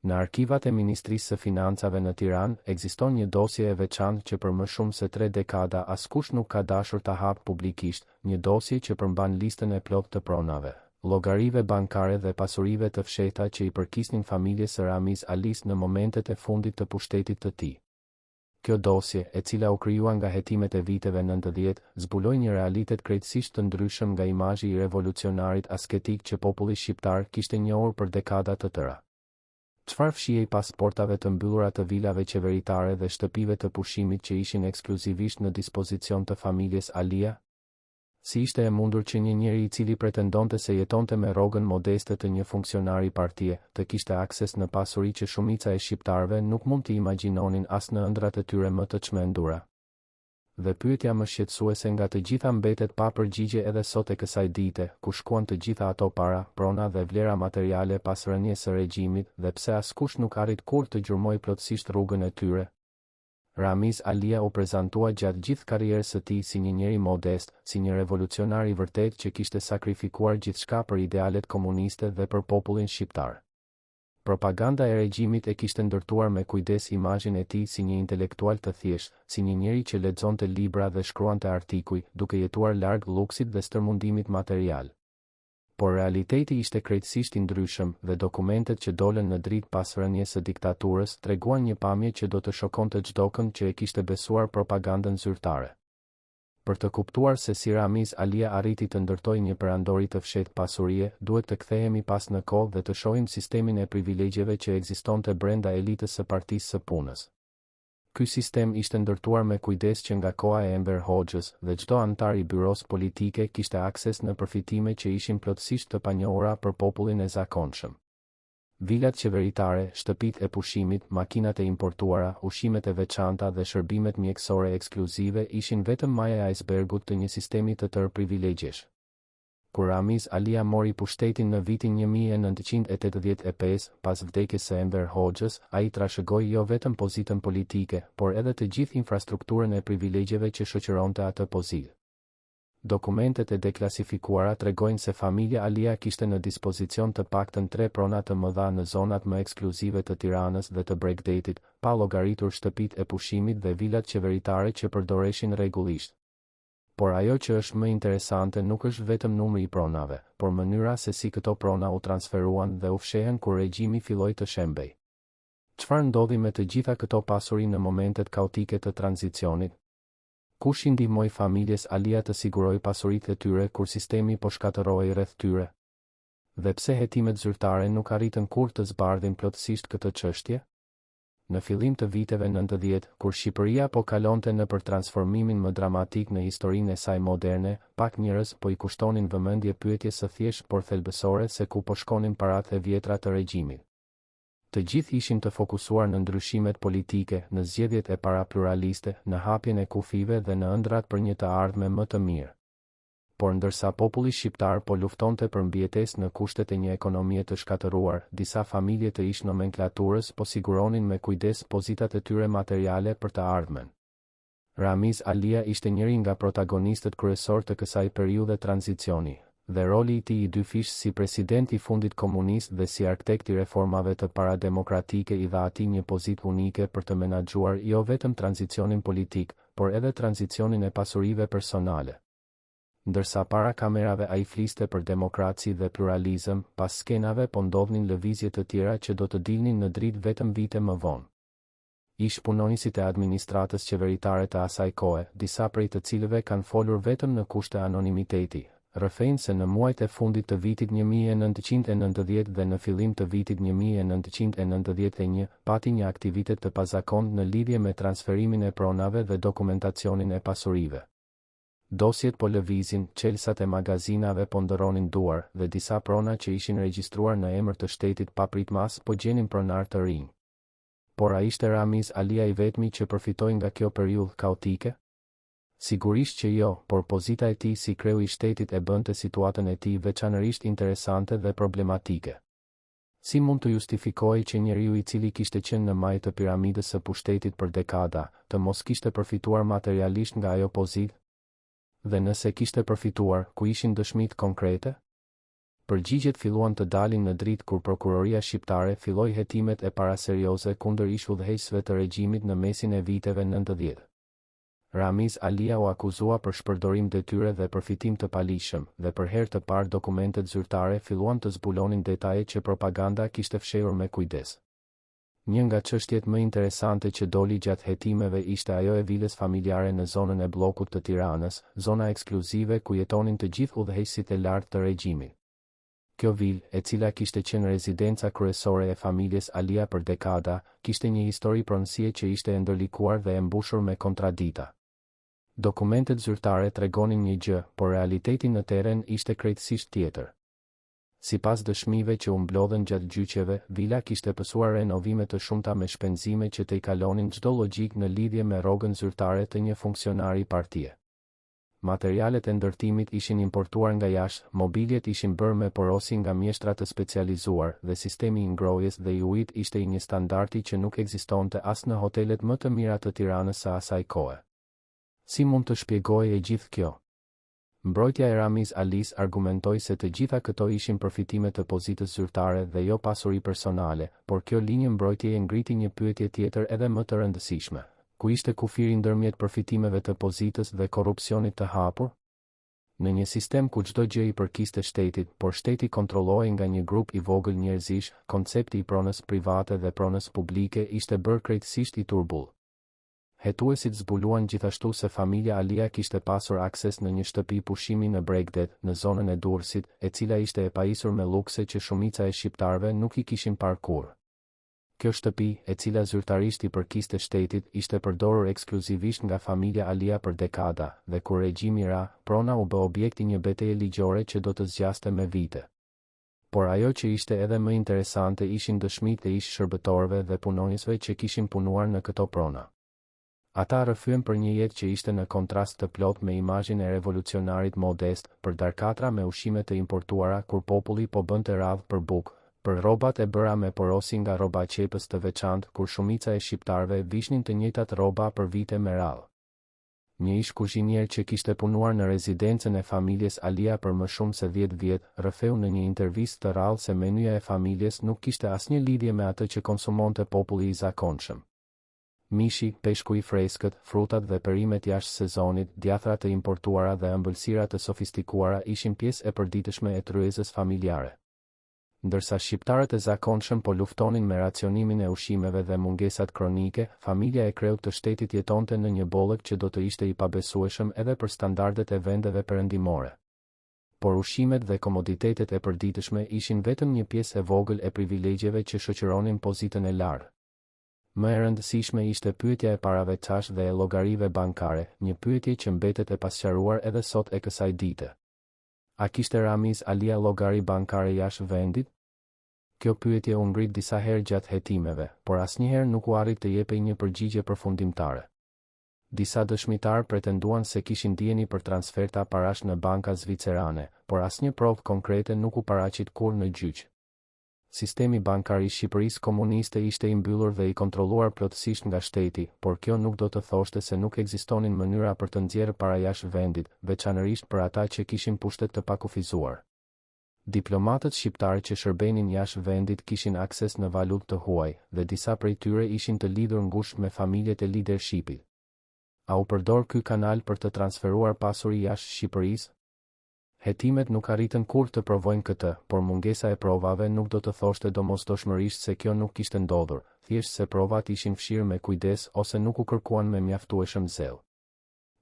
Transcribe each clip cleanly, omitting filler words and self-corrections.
Në arkivat e Ministrisë së Financave në Tiranë, ekziston një dosje e veçantë që për më shumë se 3 dekada askush nuk ka dashur ta hapë publikisht, një dosje që përmban listën e plotë të pronave, llogarive bankare dhe pasurive të fshehta që i përkisnin familjes së Ramiz Alis në momentet e fundit të pushtetit të tij. Kjo dosje, e cila u krijua nga hetimet e viteve 90, zbuloi një realitet krejtësisht të ndryshëm nga imazhi i revolucionarit asketik që populli shqiptar kishte njohur për dekada të tëra. Çfarë fshihej pas portave të mbyllura të vilave qeveritare dhe shtëpive të pushimit që ishin ekskluzivisht në dispozicion të familjes Alia? Si ishte e mundur që një njeri i cili pretendonte se jetonte me rrogën modeste të një funksionari partie, të kishte akses në pasuri që shumica e shqiptarëve nuk mund t'i imagjinonin as në ëndrat e tyre më të çmendura? Dhe pyetja më shqetësuese nga të gjitha mbetet pa përgjigje edhe sot e kësaj dite, ku shkuan të gjitha ato para, prona dhe vlera materiale pas rënies së regjimit, dhe pse askush nuk arrit kurrë të gjurmojë plotësisht rrugën e tyre. Ramiz Alia u prezantua gjatë gjithë karrierës së tij si një njeri modest, si një revolucionar i vërtet që kishte sakrifikuar gjithçka për idealet komuniste dhe për popullin shqiptar. Propaganda e regjimit e kishte ndërtuar me kujdes imazhin e tij si një intelektual të thjeshtë, si një njeri që lexonte libra dhe shkruante artikuj, duke jetuar larg lluksit dhe stërmundimit material. Por realiteti ishte krejtësisht i ndryshëm dhe dokumentet që dolën në dritë pas rënies së diktaturës treguan një pamje që do të shokonte çdokën që e kishte besuar propagandën zyrtare. Për të kuptuar se si Ramiz Alia arriti të ndërtojë një perandori të fshehtë pasurie, duhet të kthehemi pas në kohë dhe të shohim sistemin e privilegjeve që ekzistonte brenda elitës së Partisë së Punës. Ky sistem ishte ndërtuar me kujdes që nga koha e Enver Hoxhës dhe çdo antar i byros politike kishte akses në përfitime që ishin plotësisht të panjohura për popullin e zakonshëm. Vilat qeveritare, shtëpitë e pushimit, makinat e importuara, ushqimet e veçanta dhe shërbimet mjekësore ekskluzive ishin vetëm maja e icebergut të një sistemi të tërë privilegjesh. Kur Ramiz Alia mori pushtetin në vitin 1985, pas vdekjes së Enver Hoxhës, ai trashëgoi jo vetëm pozitën politike, por edhe të gjithë infrastrukturën e privilegjeve që shoqëronte atë pozitë. Dokumentet e deklasifikuara tregojnë se familja Alia kishte në dispozicion të paktën 3 prona të mëdha në zonat më ekskluzive të Tiranës dhe të Bregdetit, pa llogaritur shtëpitë e pushimit dhe vilat qeveritare që përdoreshin rregullisht. Por ajo që është më interesante nuk është vetëm numri i pronave, por mënyra se si këto prona u transferuan dhe u fshehen kur regjimi filloi të shembej. Çfarë ndodhi me të gjitha këto pasuri në momentet kaotike të tranzicionit? Kush i ndihmoi familjes Alia të sigurojë pasuritë e tyre kur sistemi po shkatërrohej rreth tyre? Dhe pse hetimet zyrtare nuk arritën kurrë të zbardhin plotësisht këtë çështje? Në fillim të viteve 90, kur Shqipëria po kalonte nëpër transformimin më dramatik në historinë e saj moderne, pak njerëz po i kushtonin vëmendje pyetjes së thjeshtë por thelbësore se ku po shkonin paratë e vjetra të regjimit. Të gjithë ishin të fokusuar në ndryshimet politike, në zgjedhjet e parapluraliste, në hapjen e kufive dhe në ëndrat për një të ardhme më të mirë. Por ndërsa populli shqiptar po luftonte për mbijetesë në kushtet e një ekonomie të shkatëruar, disa familje të ish nomenklaturës po siguronin me kujdes pozitat e tyre materiale për të ardhmen. Ramiz Alia ishte njëri nga protagonistët kryesor të kësaj periudhe tranzicioni, dhe roli i tij i dyfish si president i fundit komunist dhe si arkitekt i reformave të parademokratike i dha atij një pozitë unike për të menaxhuar jo vetëm tranzicionin politik, por edhe tranzicionin e pasurive personale. Ndërsa para kamerave ai fliste për demokraci dhe pluralizëm, pas skenave po ndodhnin lëvizje të tjera që do të dilnin në dritë vetëm vite më vonë. Ish punonësit e administratës qeveritare të asaj kohe, disa prej të cilëve kanë folur vetëm në kushte anonimiteti, rrëfejnë se në muajt e fundit të vitit 1990 dhe në fillim të vitit 1991 pati një aktivitet të pazakont në lidhje me transferimin e pronave dhe dokumentacionin e pasurive. Dosjet po lëvizin, çelësat e magazinave po ndërronin duar dhe disa prona që ishin regjistruar në emër të shtetit pa pritmas po gjenin pronar të rinj. Por a ishte Ramiz Alia i vetmi që përfitoi nga kjo periudhë kaotike? Sigurisht që jo, por pozita e tij si kreu i shtetit e bënte situatën e tij veçanërisht interesante dhe problematike. Si mund të justifikojë që njeriu i cili kishte qenë në majë të piramidës së pushtetit për dekada, të mos kishte përfituar materialisht nga ajo pozitë? Dhe nëse kishte përfituar, ku ishin dëshmitë konkrete? Përgjigjet filluan të dalin në dritë kur prokuroria shqiptare filloi hetimet e paraserioze kundër ish udhëheqësve të regjimit në mesin e viteve 90. Ramiz Alia u akuzua për shpërdorim detyre dhe përfitim të palishëm, dhe për herë të parë dokumentet zyrtare filluan të zbulonin detaje që propaganda kishte fshehur me kujdes. Një nga çështjet më interesante që doli gjatë hetimeve ishte ajo e vilës familjare në zonën e bllokut të Tiranës, zona ekskluzive ku jetonin të gjithë udhëheqësit e lartë të regjimit. Kjo vilë, e cila kishte qenë rezidenca kryesore e familjes Alia për dekada, kishte një histori pronësie që ishte e ndërlikuar dhe e mbushur me kontradita. Dokumentet zyrtare tregonin një gjë, por realiteti në teren ishte krejtësisht tjetër. Sipas dëshmive që u mblodhen gjatë gjyqeve, vila kishte pësuar renovime të shumta me shpenzime që të i kalonin çdo logjik në lidhje me rrogën zyrtare të një funksionari partie. Materialet e ndërtimit ishin importuar nga jashtë, mobiljet ishin bërë me porosi nga mjeshtra të specializuar dhe sistemi i ngrohjes dhe i ujit ishte i një standardi që nuk ekzistonte as në hotelet më të mira të Tiranës së asaj kohe. Si mund të shpjegojë e gjithë kjo? Mbrojtja e Ramiz Alis argumentoi se të gjitha këto ishin përfitime të pozitës zyrtare dhe jo pasuri personale, por kjo linjë mbrojtjeje ngriti një pyetje tjetër edhe më të rëndësishme. Ku ishte kufiri ndërmjet përfitimeve të pozitës dhe korrupsionit të hapur? Në një sistem ku çdo gjë i përkiste shtetit, por shteti kontrollohej nga një grup i vogël njerëzish, koncepti i pronës private dhe pronës publike ishte bërë krejtësisht i turbull. Hetuesit zbuluan gjithashtu se familja Alia kishte pasur akses në një shtëpi pushimi në Bregdet, në zonën e Durrësit, e cila ishte e pajisur me lukse që shumica e shqiptarëve nuk i kishin parë kurrë. Kjo shtëpi, e cila zyrtarisht i përkiste shtetit, ishte përdorur ekskluzivisht nga familja Alia për dekada, dhe kur regjimi ra, prona u bë objekti një betejë ligjore që do të zgjaste me vite. Por ajo që ishte edhe më interesante ishin dëshmitë e ish shërbëtorëve dhe punonjësve që kishin punuar në këto prona. Ata rrëfyen për një jetë që ishte në kontrast të plot me imazhin e revolucionarit modest, për darkatra me ushqime të importuara kur populli po bënte radhë për bukë, për rrobat e bëra me porosi nga rroba qepës të veçantë kur shumica e shqiptarëve vishnin të njëjtat rroba për vite me radhë. Një ish kuzhinier që kishte punuar në rezidencën e familjes Alia për më shumë se 10 vjet, rrëfeu në një intervistë të rrallë se menyja e familjes nuk kishte asnjë lidhje me atë që konsumonte populli i zakonshëm. Mishi, peshku i freskët, frutat dhe perimet jashtë sezonit, djathra të importuara dhe ëmbëlsira të sofistikuara ishin pjesë e përditshme e tryezës familjare. Ndërsa shqiptarët e zakonshëm po luftonin me racionimin e ushqimeve dhe mungesat kronike, familja e kreut të shtetit jetonte në një bollëk që do të ishte i pabesueshëm edhe për standardet e vendeve perëndimore. Por ushqimet dhe komoditetet e përditshme ishin vetëm një pjesë e vogël e privilegjeve që shoqëronin pozitën e lartë. Më e rëndësishme ishte pyetja e parave cash dhe e llogarive bankare, një pyetje që mbetet e pasqaruar edhe sot e kësaj dite. A kishte Ramiz Alia llogari bankare jashtë vendit? Kjo pyetje u ngrit disa herë gjatë hetimeve, por asnjëherë nuk u arrit të jepej një përgjigje përfundimtare. Disa dëshmitar pretenduan se kishin dieni për transferta parash në banka zvicerane, por asnjë provë konkrete nuk u paraqit kurrë në gjyq. Sistemi bankar i Shqipërisë komuniste ishte i mbyllur dhe i kontrolluar plotësisht nga shteti, por kjo nuk do të thoshte se nuk ekzistonin mënyra për të nxjerrë para jashtë vendit, veçanërisht për ata që kishin pushtet të pakufizuar. Diplomatët shqiptarë që shërbenin jashtë vendit kishin akses në valutë të huaj, dhe disa prej tyre ishin të lidhur ngushtë me familjet e lidershipit. A u përdor ky kanal për të transferuar pasuri jashtë Shqipërisë? Hetimet nuk arritën kurrë të provojnë këtë, por mungesa e provave nuk do të thoshte domosdoshmërisht se kjo nuk kishte ndodhur, thjesht se provat ishin fshirë me kujdes ose nuk u kërkuan me mjaftueshëm zell.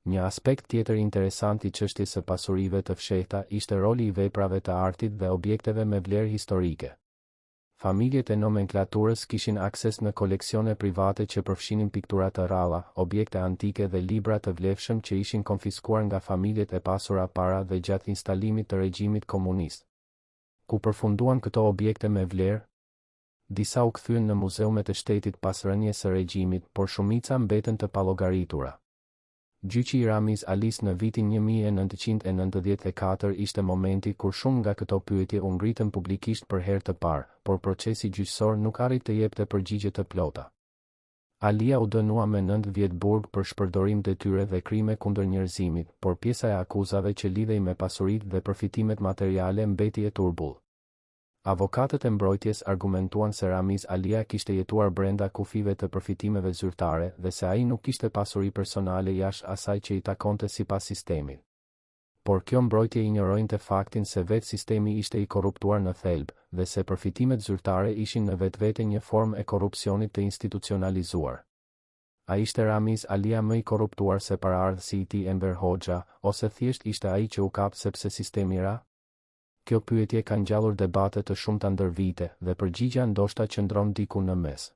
Një aspekt tjetër interesant i çështjes së pasurive të fshehta ishte roli i veprave të artit dhe objekteve me vlerë historike. Familjet e nomenklaturës kishin akses në koleksione private që përfshinin piktura të rralla, objekte antike dhe libra të vlefshëm që ishin konfiskuar nga familjet e pasura para dhe gjatë instalimit të regjimit komunist. Ku përfunduan këto objekte me vlerë? Disa u kthyen në muzeumet e shtetit pas rënies së regjimit, por shumica mbeten të pallogaritura. Gjyqi i Ramiz Alis në vitin 1994 ishte momenti kur shumë nga këto pyetje u ngritën publikisht për herë të parë, por procesi gjyqësor nuk arrit të jepte përgjigje të plota. Alia u dënua me 9 vjet burg për shpërdorim detyre dhe krime kundër njerëzimit, por pjesa e akuzave që lidhej me pasuritë dhe përfitimet materiale mbeti e turbull. Avokatët e mbrojtjes argumentuan se Ramiz Alia kishte jetuar brenda kufive të përfitimeve zyrtare dhe se ai nuk kishte pasuri personale jashtë asaj që i takonte sipas sistemit. Por kjo mbrojtje injorojnte faktin se vetë sistemi ishte i korruptuar në thelb dhe se përfitimet zyrtare ishin në vetvete një formë e korrupsionit të institucionalizuar. A ishte Ramiz Alia më i korruptuar se paraardhësi i tij Enver Hoxha, ose thjesht ishte ai që u kap sepse sistemi ra? Kjo pyetje ka ngjallur debate të shumta ndër vite dhe përgjigjja ndoshta qëndron diku në mes.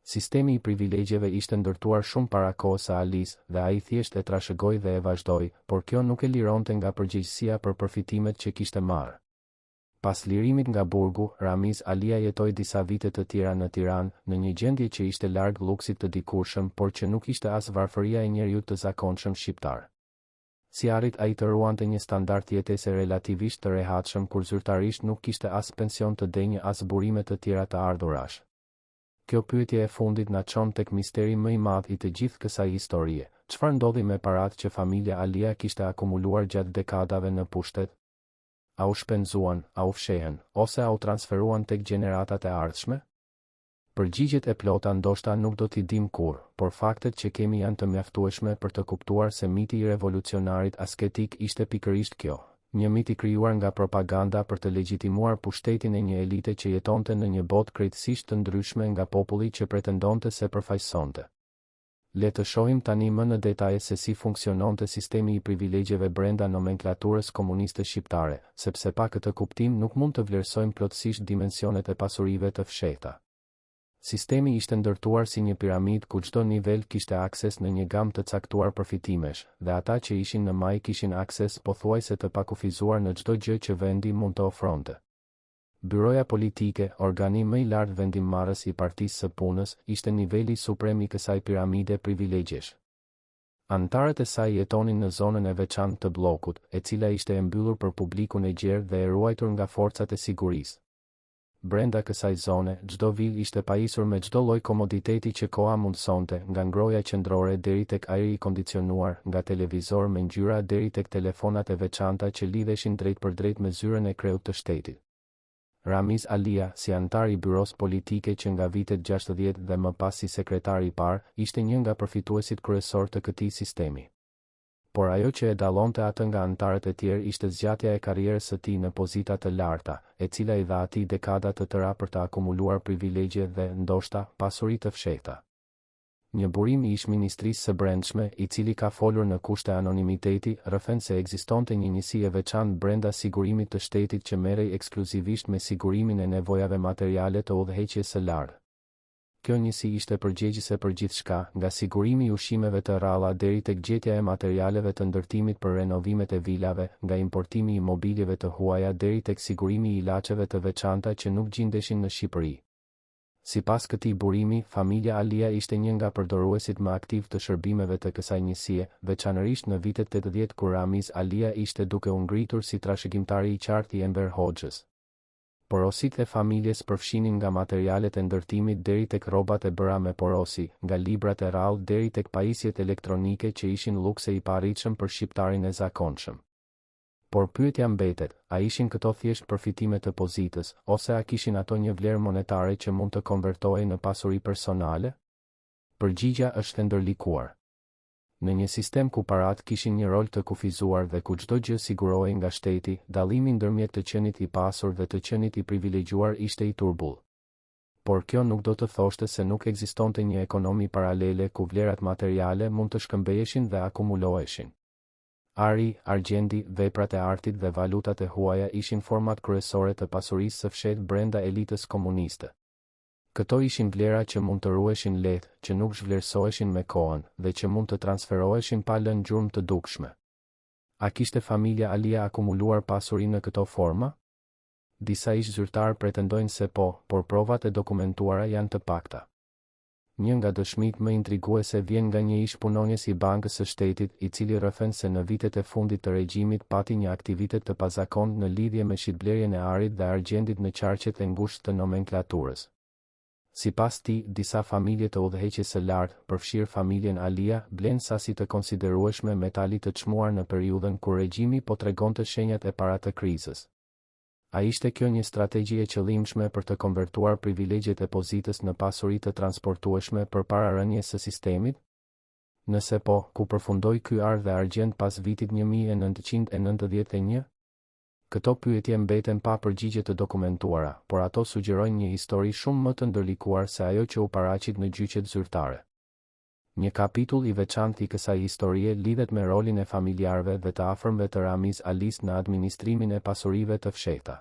Sistemi i privilegjeve ishte ndërtuar shumë para kohës së Alis dhe ai thjesht e trashëgoi dhe e vazhdoi, por kjo nuk e lironte nga përgjegjësia për përfitimet që kishte marrë. Pas lirimit nga burgu, Ramiz Alia jetoi disa vite të tjera në Tiranë, në një gjendje që ishte larg lluksit të dikurshëm, por që nuk ishte as varfëria e njeriut të zakonshëm shqiptar. Si arrit ai të ruante një standard jetese relativisht të rehatshëm kur zyrtarisht nuk kishte as pension të denjë as burime të tjera të ardhurash? Kjo pyetje e fundit na çon tek misteri më i madh i të gjithë kësaj historie. Çfarë ndodhi me paratë që familja Alia kishte akumuluar gjatë dekadave në pushtet? A u shpenzuan, a u fshehen, ose a u transferuan tek gjeneratat e ardhshme? Përgjigjet e plota ndoshta nuk do t'i dim kurrë, por faktet që kemi janë të mjaftueshme për të kuptuar se miti i revolucionarit asketik ishte pikërisht kjo, një mit i krijuar nga propaganda për të legjitimuar pushtetin e një elite që jetonte në një botë krejtësisht të ndryshme nga populli që pretendonte se përfaqësonte. Le të shohim tani më në detaje se si funksiononte sistemi i privilegjeve brenda nomenklaturës komuniste shqiptare, sepse pa këtë kuptim nuk mund të vlerësojmë plotësisht dimensionet e pasurive të fshehta. Sistemi ishte ndërtuar si një piramid ku çdo nivel kishte akses në një gamë të caktuar përfitimesh, dhe ata që ishin në maj kishin akses pothuajse të pakufizuar në çdo gjë që vendi mund të ofronte. Byroja politike, organi më i lartë vendimmarrës i Partisë së Punës, ishte niveli suprem i kësaj piramide privilegjesh. Antarët e saj jetonin në zonën e veçantë të bllokut, e cila ishte e mbyllur për publikun e gjerë dhe e ruajtur nga forcat e sigurisë. Brenda kësaj zone, çdo vil ishte pajisur me çdo lloj komoditeti që koha mundsonte, nga ngroja qendrore deri tek ajri i kondicionuar, nga televizor me ngjyra deri tek telefonat e veçanta që lidheshin drejt për drejt me zyrën e kreut të shtetit. Ramiz Alia, si antar i byros politike që nga vitet 60 dhe më pas si sekretar i parë, ishte një nga përfituesit kryesor të këtij sistemi. Por ajo që e dallonte atë nga antarët e tjerë ishte zgjatja e karrierës së tij në pozita të larta, e cila i dha atij dekada të tëra për të akumuluar privilegje dhe, ndoshta, pasuri të fshehta. Një burim i ish-ministrisë së Brendshme, i cili ka folur në kushte anonimiteti, rrëfen se ekzistonte një njësi e veçantë brenda sigurimit të shtetit që merrej ekskluzivisht me sigurimin e nevojave materiale të udhëheqjes së lartë. Kjo njësi ishte përgjegjëse për gjithçka, nga sigurimi i ushqimeve të rralla deri tek gjetja e materialeve të ndërtimit për renovimet e vilave, nga importimi i mobiljeve të huaja deri tek sigurimi i ilaçeve të veçanta që nuk gjindeshin në Shqipëri. Sipas këtij burimi, familja Alia ishte një nga përdoruesit më aktiv të shërbimeve të kësaj njësie, veçanërisht në vitet 80 kur Ramiz Alia ishte duke u ngritur si trashëgimtari i qartë i Enver Hoxhës. Porositë e familjes përfshinin nga materialet e ndërtimit deri tek rrobat e bëra me porosi, nga librat e rrallë deri tek pajisjet elektronike që ishin lukse i paarritshëm për shqiptarin e zakonshëm. Por pyetja mbetet, a ishin këto thjesht përfitime të pozitës, ose a kishin ato një vlerë monetare që mund të konvertohej në pasuri personale? Përgjigjja është e ndërlikuar. Në një sistem ku parat kishin një rol të kufizuar dhe ku çdo gjë sigurohej nga shteti, dallimi ndërmjet të qenit i pasur dhe të qenit i privilegjuar ishte i turbull. Por kjo nuk do të thoshte se nuk ekzistonte një ekonomi paralele ku vlerat materiale mund të shkëmbeheshin dhe akumuloheshin. Ari, argjendi, veprat e artit dhe valutat e huaja ishin format kryesore të pasurisë së fshehtë brenda elitës komuniste. Këto ishin vlera që mund të ruheshin lehtë, që nuk zhvlerësoheshin me kohën, dhe që mund të transferoheshin pa lënë gjurmë të dukshme. A kishte familja Alia akumuluar pasuri në këto forma? Disa ish zyrtar pretendojnë se po, por provat e dokumentuara janë të pakta. Një nga dëshmitë më intriguese vjen nga një ish punonjes i Bankës së Shtetit, i cili rrëfen se në vitet e fundit të regjimit pati një aktivitet të pazakontë në lidhje me shitblerjen e arit dhe argjendit në qarqet e ngushtë të nomenklaturës. Sipas tij, disa familje të udhëheqjes së lartë, përfshirë familjen Alia, blen sasi të konsiderueshme metali të çmuar në periudhën kur regjimi po tregonte shenjat e para të krizës. A ishte kjo një strategji e qëllimshme për të konvertuar privilegjet e pozitës në pasuri të transportueshme përpara rënies së sistemit? Nëse po, ku përfundoi ky ar dhe argjend pas vitit 1991? Këto pyetje mbeten pa përgjigje të dokumentuara, por ato sugjerojnë një histori shumë më të ndërlikuar se ajo që u paraqit në gjyqet zyrtare. Një kapitull I veçantë I kësaj historie lidhet me rolin e familjarëve dhe të afërmve të Ramiz Alis në administrimin e pasurive të fshehta.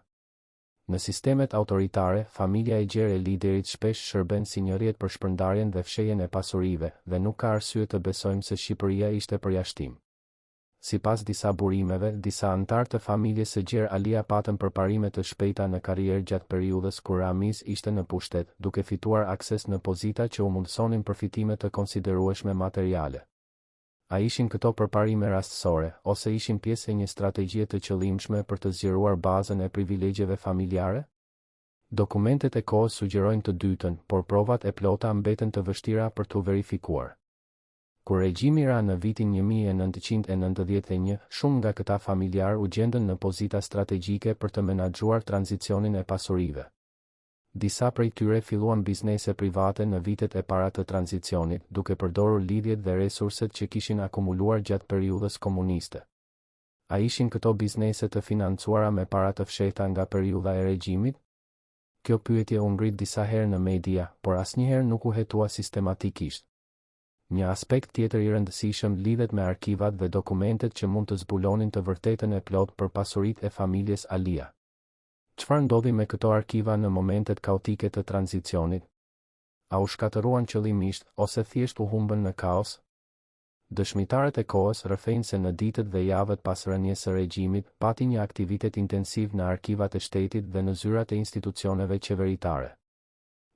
Në sistemet autoritare, familja e gjerë e liderit shpesh shërben si një rrjet për shpërndarjen dhe fshehjen e pasurive, dhe nuk ka arsye të besojmë se Shqipëria ishte përjashtim. Sipas disa burimeve, disa antar të familjes së gjerë Alia patën përparime të shpejta në karrierë gjatë periudhës kur Ramiz ishte në pushtet, duke fituar akses në pozita që u mundësonin përfitime të konsiderueshme materiale. A ishin këto përparime rastësore, ose ishin pjesë e një strategjie të qëllimshme për të zgjeruar bazën e privilegjeve familjare? Dokumentet e kohës sugjerojnë të dytën, por provat e plota mbeten të vështira për t'u verifikuar. Kur regjimi ra në vitin 1991, shumë nga këta familjar u gjendën në pozita strategjike për të menaxhuar tranzicionin e pasurive. Disa prej tyre filluan biznese private në vitet e para të tranzicionit, duke përdorur lidhjet dhe resurset që kishin akumuluar gjatë periudhës komuniste. A ishin këto biznese të financuara me para të fshehta nga periudha e regjimit? Kjo pyetje u ngrit disa herë në media, por asnjëherë nuk u hetua sistematikisht. Një aspekt tjetër I rëndësishëm lidhet me arkivat dhe dokumentet që mund të zbulonin të vërtetën e plotë për pasuritë e familjes Alia. Çfarë ndodhi me këto arkiva në momentet kaotike të tranzicionit? A u shkatëruan qëllimisht, ose thjesht u humbën në kaos? Dëshmitarët e kohës rrëfejnë se në ditët dhe javët pas rënies së regjimit, pati një aktivitet intensiv në arkivat e shtetit dhe në zyrat e institucioneve qeveritare.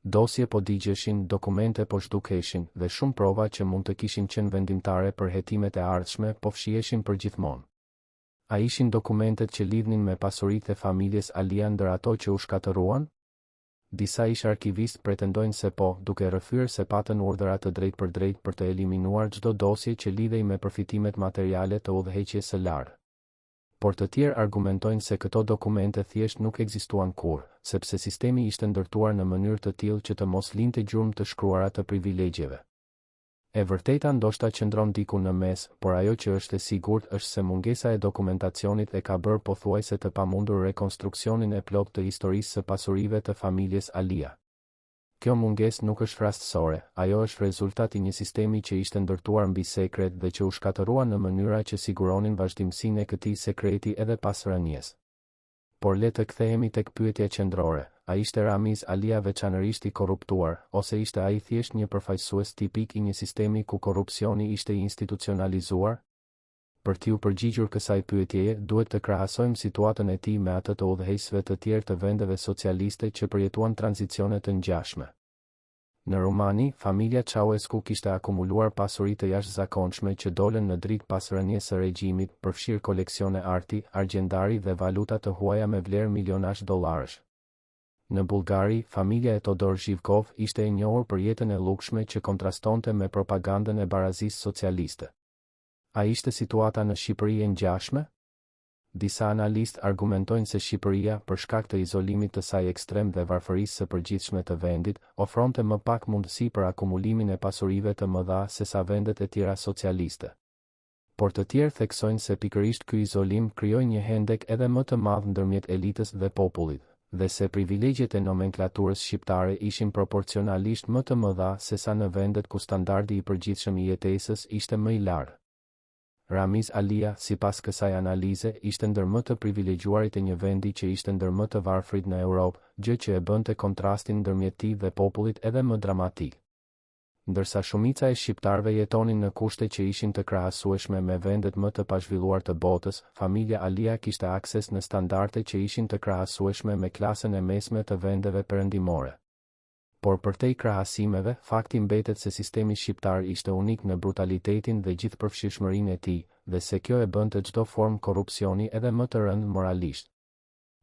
Dosje po digjeshin, dokumente po zhdukeshin, dhe shumë prova që mund të kishin qenë vendimtare për hetimet e ardhshme po fshieshin përgjithmonë. A ishin dokumentet që lidhnin me pasuritë e familjes Alia ndër ato që u shkatëruan? Disa ish arkivist pretendojnë se po, duke rrëfyer se patën urdhëra të drejtë për të eliminuar çdo dosje që lidhej me përfitimet materiale të udhëheqjes së lartë. Por të tjerë argumentojnë se këto dokumente thjesht nuk ekzistuan kurrë, sepse sistemi ishte ndërtuar në mënyrë të tillë që të mos linte gjurmë të shkruara të privilegjeve. E vërteta ndoshta qëndron diku në mes, por ajo që është e sigurt është se mungesa e dokumentacionit e ka bërë pothuajse të pamundur rekonstruksionin e plotë të historisë së pasurive të familjes Alia. Kjo mungesë nuk është rastësore, ajo është rezultat I një sistemi që ishte ndërtuar mbi sekret dhe që u shkatërua në mënyra që siguronin vazhdimsinë e këtij sekreti edhe pas rënies. Por le të kthehemi tek pyetja qendrore, a ishte Ramiz Alia veçanërisht I korruptuar, ose ishte ai thjesht një përfaqësues tipik I një sistemi ku korrupsioni ishte institucionalizuar? Për t'u përgjigjur kësaj pyetjeje, duhet të krahasojmë situatën e tij me atë të udhëheqësve të tjerë të vendeve socialiste që përjetuan tranzicione të ngjashme. Në Rumani, familja Ceausescu kishte akumuluar pasuri të jashtëzakonshme që dolën në dritë pas rënies së regjimit, përfshirë koleksione arti, argjendari dhe valuta të huaja me vlerë milionash dollarësh. Në Bullgari, familja e Todor Zhivkov ishte e njohur për jetën e lukshme që kontrastonte me propagandën e barazisë socialiste. A ishte situata në Shqipëri e ngjashme? Disa analistë argumentojnë se Shqipëria, për shkak të izolimit të saj ekstrem dhe varfërisë së përgjithshme të vendit, ofronte më pak mundësi për akumulimin e pasurive të mëdha se sa vendet e tjera socialiste. Por të tjerë theksojnë se pikërisht ky izolim krijoi një hendek edhe më të madh ndërmjet elitës dhe popullit, dhe se privilegjet e nomenklaturës shqiptare ishin proporcionalisht më të mëdha se sa në vendet ku standardi I përgjithshëm I jetesës ishte më I lartë. Ramiz Alia, sipas kësaj analize, ishte ndër më të privilegjuarit e një vendi që ishte ndër më të varfrit në Europë, gjë që e bënte kontrastin ndërmjet tij dhe popullit edhe më dramatik. Ndërsa shumica e shqiptarëve jetonin në kushte që ishin të krahasueshme me vendet më të pazhvilluar të botës, familja Alia kishte akses në standarde që ishin të krahasueshme me klasën e mesme të vendeve perëndimore. Por përtej krahasimeve, fakti mbetet se sistemi shqiptar ishte unik në brutalitetin dhe gjithëpërfshirshmërinë e tij, dhe se kjo e bënte çdo formë korrupsioni edhe më të rëndë moralisht.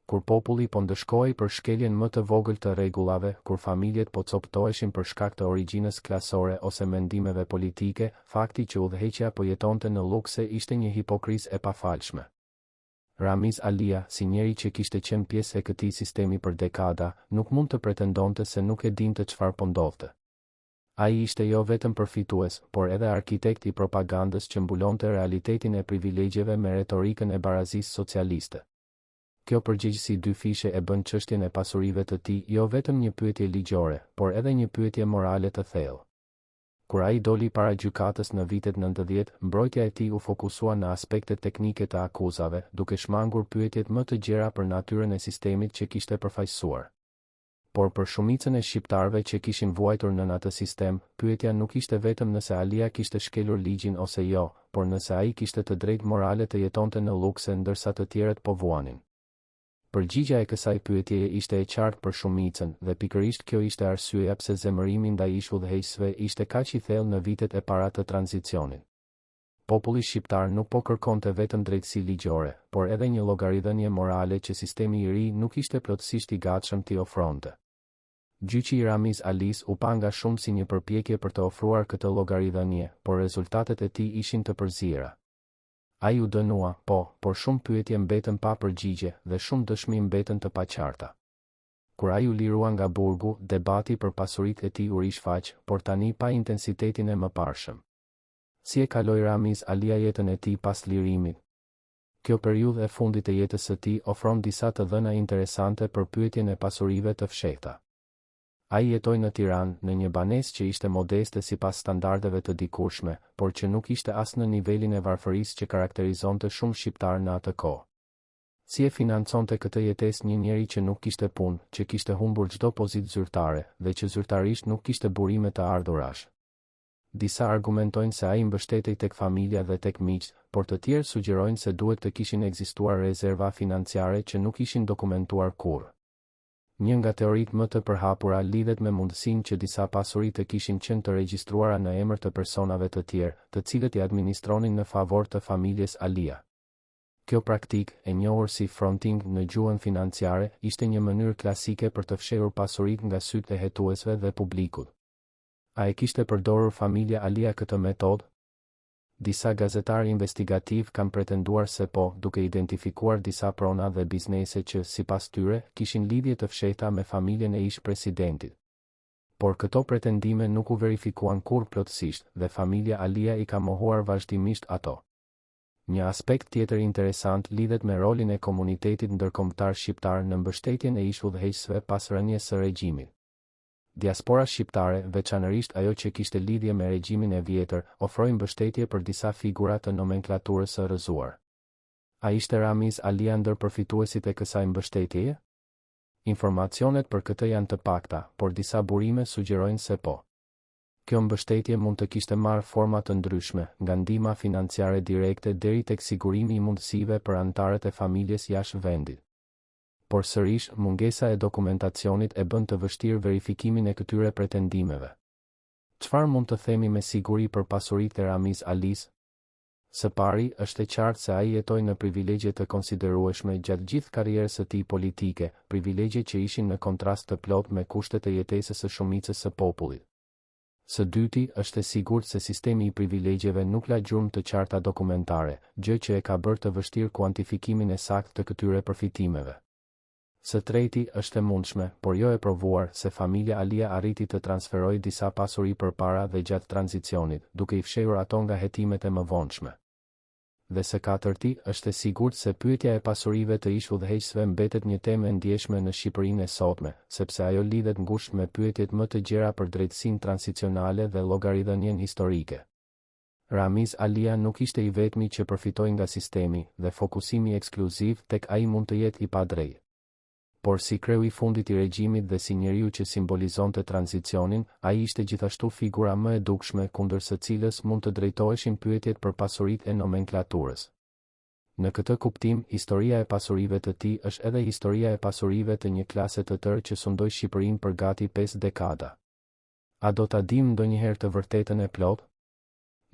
kur populli po ndëshkohej për shkeljen më të vogël të rregullave, kur familjet po coptoheshin për shkak të origjinës klasore ose mendimeve politike, fakti që udhëheqja po jetonte në lukse ishte një hipokrizë e pafalshme. Ramiz Alia, si njeri që kishte qenë pjesë e këtij sistemi për dekada, nuk mund të pretendonte se nuk e dinte çfarë po ndodhte. Ai ishte jo vetëm përfitues, por edhe arkitekt i propagandës që mbulonte realitetin e privilegjeve me retorikën e barazisë socialiste. Kjo përgjegjësi dyfishe e bën çështjen e pasurive të tij jo vetëm një pyetje ligjore, por edhe një pyetje morale të thellë. Kur ai doli para gjykatës në vitet 90, mbrojtja e tij u fokusua në aspektet teknike të akuzave, duke shmangur pyetjet më të gjera për natyrën e sistemit që kishte përfaqësuar. Por për shumicën e shqiptarëve që kishin vuajtur në atë sistem, pyetja nuk ishte vetëm nëse Alia kishte shkelur ligjin ose jo, por nëse ai kishte të drejtë morale të jetonte në lukse ndërsa të tjerët po vuanin. Përgjigjja e kësaj pyetjeje ishte e qartë për shumicën, dhe pikërisht kjo ishte arsyeja pse zemërimi ndaj ish udhëheqësve ishte kaq i thellë në vitet e para të tranzicionit. Populli shqiptar nuk po kërkonte vetëm drejtësi ligjore, por edhe një llogaridhënie morale që sistemi i ri nuk ishte plotësisht i gatshëm t'i ofronte. Gjyqi i Ramiz Alis u pa nga shumë si një përpjekje për të ofruar këtë llogaridhënie, por rezultatet e tij ishin të përziera. Ai u dënua, por shumë pyetje mbetën pa përgjigje dhe shumë dëshmi mbetën të paqarta. Kur ai u lirua nga burgu, debati për pasuritë e tij u rishfaq, por tani pa intensitetin e mëparshëm. Si e kaloi Ramiz Alia jetën e tij pas lirimit? Kjo periudhë e fundit të jetës së tij ofron disa të dhëna interesante për pyetjen e pasurive të fshehta. Ai jetoi në Tiranë, në një banesë që ishte modeste sipas standardeve të dikurshme, por që nuk ishte as në nivelin e varfërisë që karakterizonte shumë shqiptar në atë kohë. Si e financonte këtë jetesë një njeri që nuk kishte punë, që kishte humbur çdo pozitë zyrtare dhe që zyrtarisht nuk kishte burime të ardhurash? Disa argumentojnë se ai mbështetej tek familja dhe tek miqt, por të tjerë sugjerojnë se duhet të kishin ekzistuar rezerva financiare që nuk ishin dokumentuar kurrë. Një nga teoritë më të përhapura lidhet me mundësinë që disa pasuri të kishin qenë të regjistruara në emër të personave të tjerë, të cilët i administronin në favor të familjes Alia. Kjo praktikë, e njohur si fronting në gjuhën financiare, ishte një mënyrë klasike për të fshehur pasuritë nga sytë e hetuesve dhe publikut. A e kishte përdorur familja Alia këtë metodë? Disa gazetarë investigativ kanë pretenduar se po, duke identifikuar disa prona dhe biznese që, sipas tyre, kishin lidhje të fshehta me familjen e ish presidentit. Por këto pretendime nuk u verifikuan kurrë plotësisht, dhe familja Alia i ka mohuar vazhdimisht ato. Një aspekt tjetër interesant lidhet me rolin e komunitetit ndërkombëtar shqiptar në mbështetjen e ish udhëheqësve pas rënies së regjimit. Diaspora shqiptare, veçanërisht ajo që kishte lidhje me regjimin e vjetër, ofroi mbështetje për disa figura të nomenklaturës së rrëzuar. A ishte Ramiz Alia ndër përfituesit e kësaj mbështetjeje? Informacionet për këtë janë të pakta, por disa burime sugjerojnë se po. Kjo mbështetje mund të kishte marrë forma të ndryshme, nga ndihma financiare direkte deri tek sigurimi i mundësive për anëtarët e familjes jashtë vendit. Por sërish, mungesa e dokumentacionit e bën të vështirë verifikimin e këtyre pretendimeve. Çfarë mund të themi me siguri për pasuritë e Ramiz Alis? Së pari, është e qartë se ai jetoi në privilegje të konsiderueshme gjatë gjithë karrierës së tij politike, privilegje që ishin në kontrast të plot me kushtet e jetesës së shumicës së popullit. Së dyti, është e sigurt se sistemi i privilegjeve nuk la gjurmë të qarta dokumentare, gjë që e ka bërë të vështirë kuantifikimin e saktë të këtyre përfitimeve. Së treti, është e mundshme, por jo e provuar, se familja Alia arriti të transferojë disa pasuri përpara dhe gjatë tranzicionit, duke i fshehur ato nga hetimet e mëvonshme. Dhe së katërti, është e sigurt se pyetja e pasurive të ish udhëheqësve mbetet një temë e ndjeshme në Shqipërinë e sotme, sepse ajo lidhet ngushtë me pyetjet më të gjera për drejtësinë tranzicionale dhe llogaridhënien historike. Ramiz Alia nuk ishte i vetmi që përfitoi nga sistemi, dhe fokusimi ekskluziv tek ai mund të jetë i padrejtë. Por si kreu i fundit i regjimit dhe si njeriu që simbolizonte tranzicionin, ai ishte gjithashtu figura më e dukshme kundër së cilës mund të drejtoheshin pyetjet për pasuritë e nomenklaturës. Në këtë kuptim, historia e pasurive të tij është edhe historia e pasurive të një klase të tërë që sundoi Shqipërinë për gati 5 dekada. A do ta dimë ndonjëherë të vërtetën e plotë?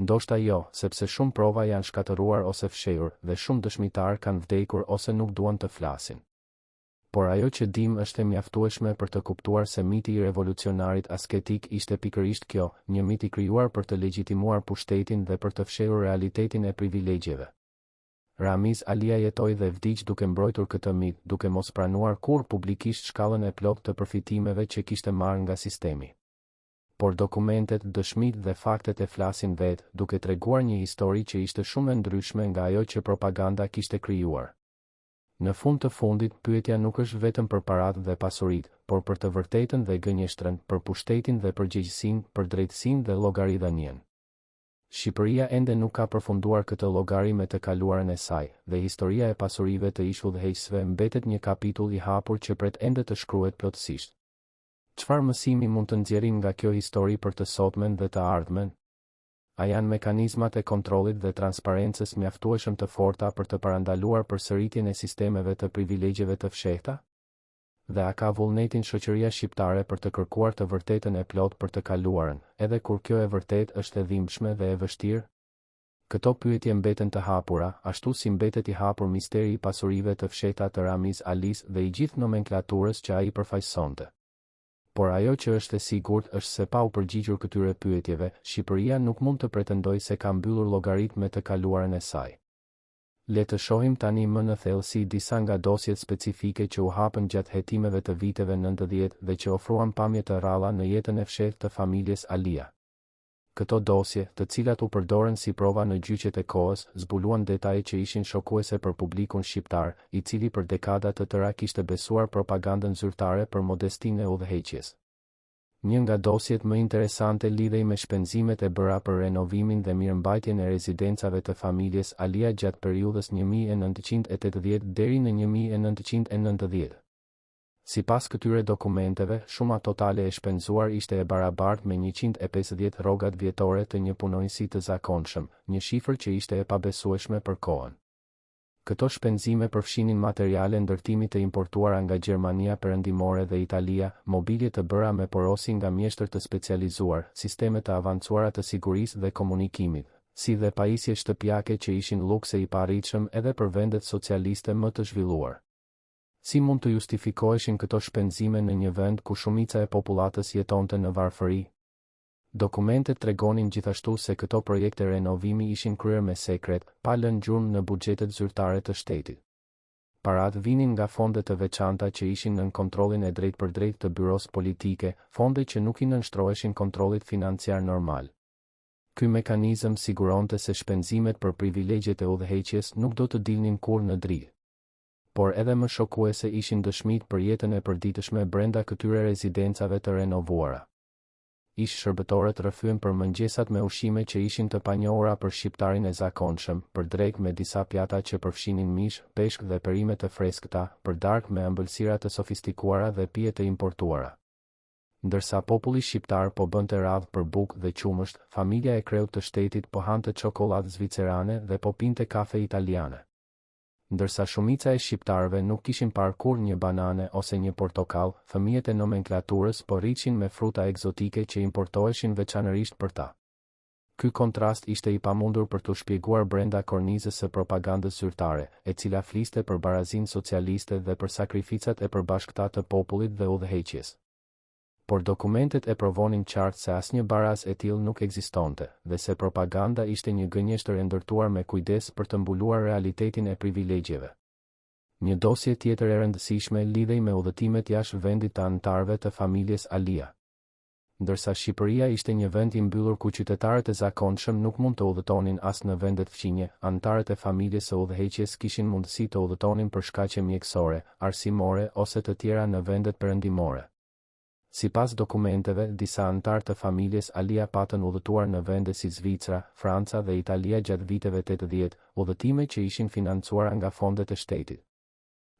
Ndoshta jo, sepse shumë prova janë shkatëruar ose fshehur dhe shumë dëshmitar kanë vdekur ose nuk duan të flasin. Por ajo që dim është e mjaftueshme për të kuptuar se miti i revolucionarit asketik ishte pikërisht kjo, një mit i krijuar për të legjitimuar pushtetin dhe për të fshehur realitetin e privilegjeve. Ramiz Alia jetoi dhe vdiq duke mbrojtur këtë mit, duke mos pranuar kurrë publikisht shkallën e plotë të përfitimeve që kishte marrë nga sistemi. Por dokumentet, dëshmitë dhe faktet e flasin vetë, duke treguar një histori që ishte shumë e ndryshme nga ajo që propaganda kishte krijuar. Në fund të fundit, pyetja nuk është vetëm për paratë dhe pasuritë, por për të vërtetën dhe gënjeshtrën, për pushtetin dhe përgjegjësinë, për drejtësinë dhe llogaridhënien. Shqipëria ende nuk ka përfunduar këtë llogari me të kaluarën e saj, dhe historia e pasurive të ish-udhëheqësve mbetet një kapitull i hapur që pret ende të shkruhet plotësisht. Çfarë mësimi mund të nxjerrim nga kjo histori për të sotmen dhe të ardhmen? A janë mekanizmat e kontrollit dhe transparencës mjaftueshëm të forta për të parandaluar përsëritjen e sistemeve të privilegjeve të fshehta? Dhe a ka vullnetin shoqëria shqiptare për të kërkuar të vërtetën e plot për të kaluarën, edhe kur kjo e vërtet është e dhimbshme dhe e vështirë? Këto pyetje mbeten të hapura, ashtu si mbetet i hapur misteri i pasurive të fshehta të Ramiz Alis dhe i gjithë nomenklaturës që ai përfaqësonte. Por ajo që është e sigurt është se pa u përgjigjur këtyre pyetjeve, Shqipëria nuk mund të pretendojë se ka mbyllur llogaritë me të kaluarën e saj. Le të shohim tani më në thellësi disa nga dosjet specifike që u hapën gjatë hetimeve të viteve 90 dhe që ofruan pamje të rralla në jetën e fshehtë të familjes Alia. Këto dosje, të cilat u përdorën si prova në gjyqet e kohës, zbuluan detaje që ishin shokuese për publikun shqiptar, i cili për dekada të tëra kishte besuar propagandën zyrtare për modestinë e udhëheqjes. Një nga dosjet më interesante lidhej me shpenzimet e bëra për renovimin dhe mirëmbajtjen e rezidencave të familjes Alia gjatë periudhës 1980 deri në 1990. Sipas këtyre dokumenteve, shuma totale e shpenzuar ishte e barabartë me 150 rrogat vjetore të një punonjësi të zakonshëm, një shifër që ishte e pabesueshme për kohën. Këto shpenzime përfshinin materiale ndërtimi të importuara nga Gjermania Perëndimore dhe Italia, mobilje të bëra me porosi nga mjeshtër të specializuar, sisteme të avancuara të sigurisë dhe komunikimit, si dhe pajisje shtëpiake që ishin lukse i paarritshëm edhe për vendet socialiste më të zhvilluar. Si mund të justifikoheshin këto shpenzime në një vend ku shumica e popullatës jetonte në varfëri? Dokumentet tregonin gjithashtu se këto projekte renovimi ishin kryer me sekret, pa lënë gjurmë në buxhetet zyrtare të shtetit. Paratë vinin nga fonde të veçanta që ishin nën kontrollin e drejtpërdrejtë të byros politike, fonde që nuk i nënshtroheshin kontrollit financiar normal. Ky mekanizëm siguronte se shpenzimet për privilegjet e udhëheqjes nuk do të dilnin kurrë në dri. Por edhe më shokuese ishin dëshmitë për jetën e përditshme brenda këtyre rezidencave të renovuara. Ish shërbëtorët rrëfyen për mëngjesat me ushqime që ishin të panjohura për shqiptarin e zakonshëm, për drekë me disa pjata që përfshinin mish, peshk dhe perime të freskëta, për darkë me ëmbëlsira të sofistikuara dhe pije të importuara. Ndërsa populli shqiptar po bënte radhë për bukë dhe qumësht, familja e kreut të shtetit po hante çokoladë zvicerane dhe po pinte kafe italiane. Ndërsa shumica e shqiptarëve nuk kishin parë kurrë një banane ose një portokall, fëmijët e nomenklaturës po rriçin me fruta egzotike që importoheshin veçanërisht për ta. Ky kontrast ishte i pamundur për t'u shpjeguar brenda kornizës së propagandës zyrtare, e cila fliste për barazinë socialiste dhe për sakrificat e përbashkëta të popullit dhe udhëheqjes. Por dokumentet e provonin qartë se asnjë baraz e tillë nuk ekzistonte, dhe se propaganda ishte një gënjeshtër e ndërtuar me kujdes për të mbuluar realitetin e privilegjeve. Një dosje tjetër e rëndësishme lidhej me udhëtimet jashtë vendit të anëtarëve të familjes Alia. Ndërsa Shqipëria ishte një vend i mbyllur ku qytetarët e zakonshëm nuk mund të udhëtonin as në vendet fqinje, anëtarët e familjes së udhëheqjes kishin mundësi të udhëtonin për shkaqe mjekësore, arsimore ose të tjera në vendet perëndimore. Sipas dokumenteve, disa anëtar të familjes Alia patën udhëtuar në vende si Zvicra, Franca dhe Italia gjatë viteve 80, udhëtime që ishin financuara nga fondet e shtetit.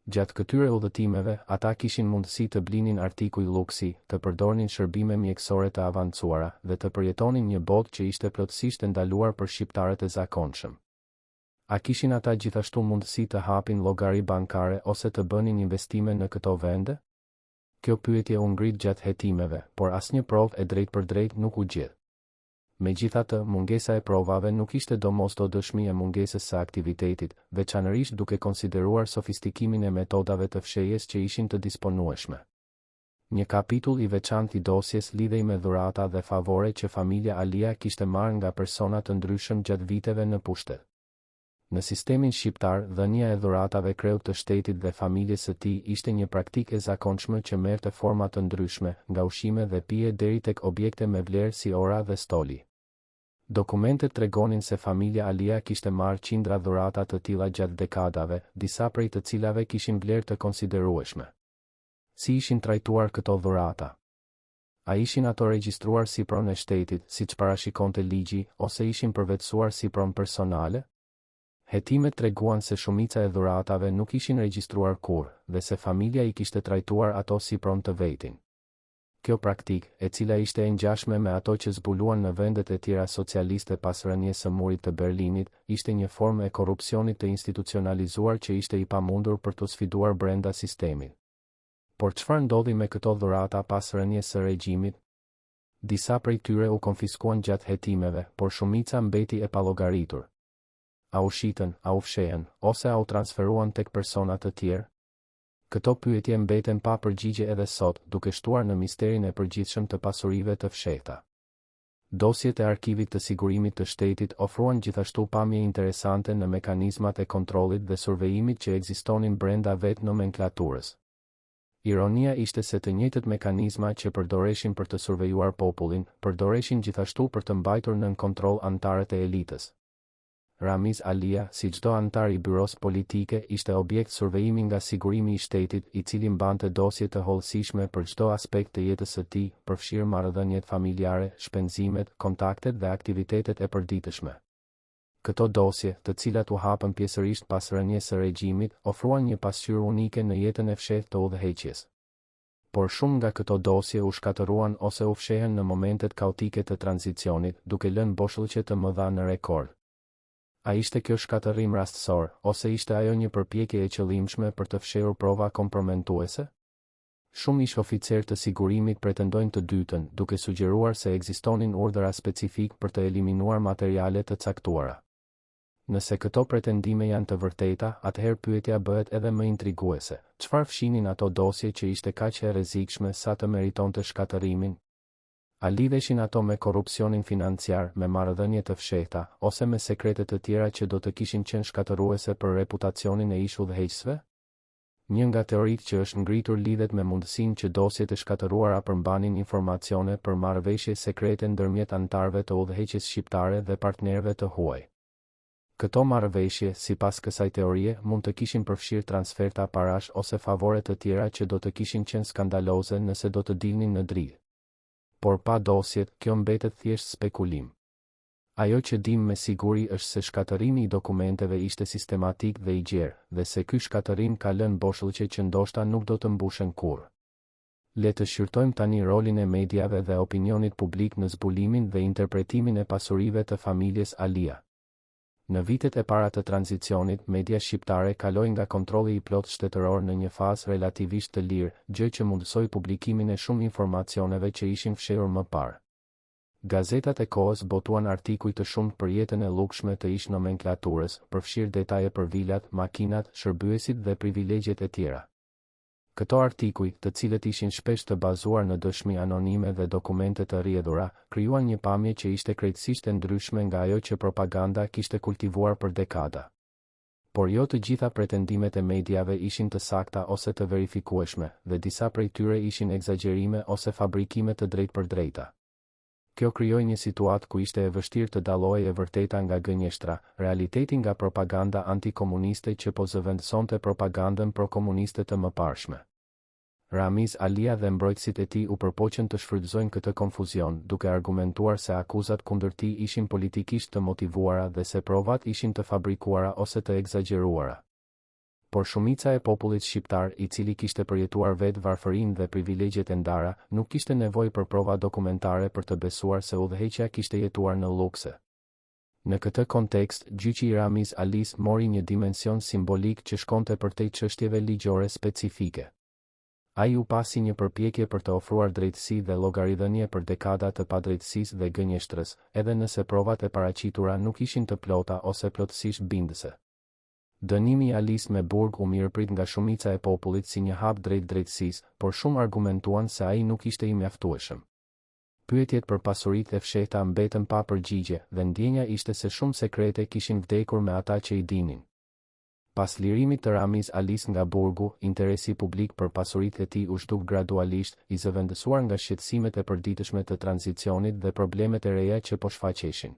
Gjatë këtyre udhëtimeve, ata kishin mundësi të blinin artikuj luksi, të përdornin shërbime mjekësore të avancuara dhe të përjetonin një botë që ishte plotësisht e ndaluar për shqiptarët e zakonshëm. A kishin ata gjithashtu mundësi të hapin llogari bankare ose të bënin investime në këto vende? Kjo pyetje u ngrit gjatë hetimeve, por asnjë provë e drejtpërdrejtë nuk u gjet. Megjithatë, mungesa e provave nuk ishte domosdoshmi e mungesës së aktivitetit, veçanërisht duke konsideruar sofistikimin e metodave të fshehjes që ishin të disponueshme. Një kapitull i veçantë i dosjes lidhej me dhurata dhe favore që familja Alia kishte marrë nga persona të ndryshëm gjatë viteve në pushtet. Në sistemin shqiptar, dhënia e dhuratave kreut të shtetit dhe familjes së tij ishte një praktikë e zakonshme që merrte forma të ndryshme, nga ushqime dhe pije deri tek objekte me vlerë si ora dhe stoli. Dokumentet tregonin se familja Alia kishte marrë qindra dhurata të tilla gjatë dekadave, disa prej të cilave kishin vlerë të konsiderueshme. Si ishin trajtuar këto dhurata? A ishin ato regjistruar si pronë e shtetit, siç parashikonte ligji, ose ishin përvetësuar si pronë personale? Hetimet treguan se shumica e dhuratave nuk ishin regjistruar kurrë, dhe se familja i kishte trajtuar ato si pronë të vetin. Kjo praktikë, e cila ishte e ngjashme me ato që zbuluan në vendet e tjera socialiste pas rënies së murit të Berlinit, ishte një formë e korrupsionit të institucionalizuar që ishte i pamundur për të sfiduar brenda sistemit. Por çfarë ndodhi me këto dhurata pas rënies së regjimit? Disa prej tyre u konfiskuan gjatë hetimeve, por shumica mbeti e pallogaritur. A u shitën, a u fshehen, ose a u transferuan tek persona të tjerë? Këto pyetje mbeten pa përgjigje edhe sot, duke shtuar në misterin e përgjithshëm të pasurive të fshehta. Dosjet e arkivit të sigurimit të shtetit ofruan gjithashtu pamje interesante në mekanizmat e kontrollit dhe survejimit që ekzistonin brenda vetë nomenklaturës. Ironia ishte se të njëjtët mekanizma që përdoreshin për të survejuar popullin, përdoreshin gjithashtu për të mbajtur nën kontroll antarët e elitës. Ramiz Alia, si çdo antar i byros politike, ishte objekt survejimi nga sigurimi i shtetit, i cili mbante dosje të hollësishme për çdo aspekt të jetës së tij, përfshirë marrëdhëniet familjare, shpenzimet, kontaktet dhe aktivitetet e përditshme. Këto dosje, të cilat u hapën pjesërisht pas rënies së regjimit, ofruan një pasqyrë unike në jetën e fshehtë të udhëheqjes. Por shumë nga këto dosje u shkatëruan ose u fshehen në momentet kaotike të tranzicionit, duke lënë boshllëqe të mëdha në rekord. A ishte kjo shkatërrim rastësor, ose ishte ajo një përpjekje e qëllimshme për të fshehur prova kompromentuese? Shumë ish oficerë të sigurimit pretendojnë të dytën, duke sugjeruar se ekzistonin urdhëra specifik për të eliminuar materiale të caktuara. Nëse këto pretendime janë të vërteta, atëherë pyetja bëhet edhe më intriguese. Çfarë fshinin ato dosje që ishte kaq e rrezikshme sa të meritonte shkatërimin? A lidheshin ato me korrupsionin financiar, me marrëdhënie të fshehta, ose me sekrete të tjera që do të kishin qenë shkatëruese për reputacionin e ish udhëheqësve? Një nga teoritë që është ngritur lidhet me mundësinë që dosjet e shkatëruara përmbanin informacione për marrëveshje sekrete ndërmjet antarëve të udhëheqjes shqiptare dhe partnerëve të huaj. Këto marrëveshje, sipas kësaj teorie, mund të kishin përfshirë transferta parash ose favore të tjera që do të kishin qenë skandaloze nëse do të dilnin në dritë. Por pa dosjet, kjo mbetet thjesht spekulim. Ajo që dim me siguri është se shkatërimi i dokumenteve ishte sistematik dhe i gjerë, dhe se ky shkatërim ka lënë boshllëqe që ndoshta nuk do të mbushen kurrë. Le të shqyrtojmë tani rolin e mediave dhe opinionit publik në zbulimin dhe interpretimin e pasurive të familjes Alia. Në vitet e para të tranzicionit, media shqiptare kaloi nga kontrolli i plot shtetëror në një fazë relativisht të lirë, gjë që mundësoi publikimin e shumë informacioneve që ishin fshehur më parë. Gazetat e kohës botuan artikuj të shumtë për jetën e lukshme të ish nomenklaturës, përfshirë detaje për vilat, makinat, shërbyesit dhe privilegjet e tjera. Këto artikuj, të cilët ishin shpesh të bazuar në dëshmi anonime dhe dokumente të rrjedhura, krijuan një pamje që ishte krejtësisht e ndryshme nga ajo që propaganda kishte kultivuar për dekada. Por jo të gjitha pretendimet e mediave ishin të sakta ose të verifikueshme, dhe disa prej tyre ishin egzagjerime ose fabrikime të drejtpërdrejta. Kjo krijoi një situatë ku ishte e vështirë të dallojë e vërteta nga gënjeshtra, realiteti nga propaganda antikomuniste që po zëvendësonte propagandën prokomuniste të mëparshme. Ramiz Alia dhe mbrojtësit e tij u përpoqën të shfrytëzojnë këtë konfuzion, duke argumentuar se akuzat kundër tij ishin politikisht të motivuara dhe se provat ishin të fabrikuara ose të egzagjeruara. Por shumica e popullit shqiptar, i cili kishte përjetuar vetë varfërinë dhe privilegjet e ndara, nuk kishte nevojë për prova dokumentare për të besuar se udhëheqja kishte jetuar në lukse. Në këtë kontekst, gjyqi i Ramiz Alis mori një dimension simbolik që shkonte përtej çështjeve ligjore specifike. Ai u pasi një përpjekje për të ofruar drejtësi dhe llogaridhënie për dekada të padrejtësisë dhe gënjeshtrës, edhe nëse provat e paraqitura nuk ishin të plota ose plotësisht bindëse. Dënimi i Alice me burg u mirëprit nga shumica e popullit si një hap drejt drejtësisë, por shumë argumentuan se ai nuk ishte i mjaftueshëm. Pyetjet për pasuritë e fshehta mbetën pa përgjigje dhe ndjenja ishte se shumë sekrete kishin vdekur me ata që i dinin. Pas lirimit të Ramiz Alis nga burgu, interesi publik për pasuritë e tij u zhduk gradualisht, i zëvendësuar nga shqetësimet e përditshme të tranzicionit dhe problemet e reja që po shfaqeshin.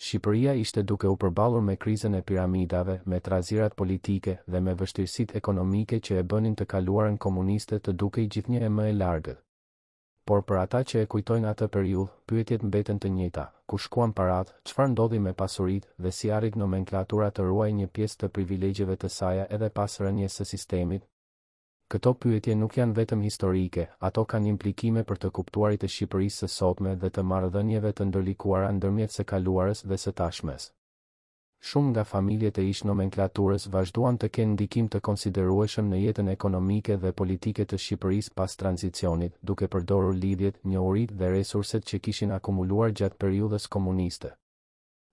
Shqipëria ishte duke u përballur me krizën e piramidave, me trazirat politike dhe me vështirësitë ekonomike që e bënin të kaluarën komuniste të dukej gjithnjë e më e largët. Por për ata që e kujtojnë atë periudhë, pyetjet mbeten të njëjta: ku shkuan parat, çfarë ndodhi me pasuritë dhe si arrit nomenklatura të ruajë një pjesë të privilegjeve të saj edhe pas rënies së sistemit? Këto pyetje nuk janë vetëm historike, ato kanë implikime për të kuptuarit e Shqipërisë së sotme dhe të marrëdhënieve të ndërlikuara ndërmjet së kaluarës dhe së tashmes. Shumë nga familjet e ish nomenklaturës vazhduan të kenë ndikim të konsiderueshëm në jetën ekonomike dhe politike të Shqipërisë pas tranzicionit, duke përdorur lidhjet, njohuritë dhe resurset që kishin akumuluar gjatë periudhës komuniste.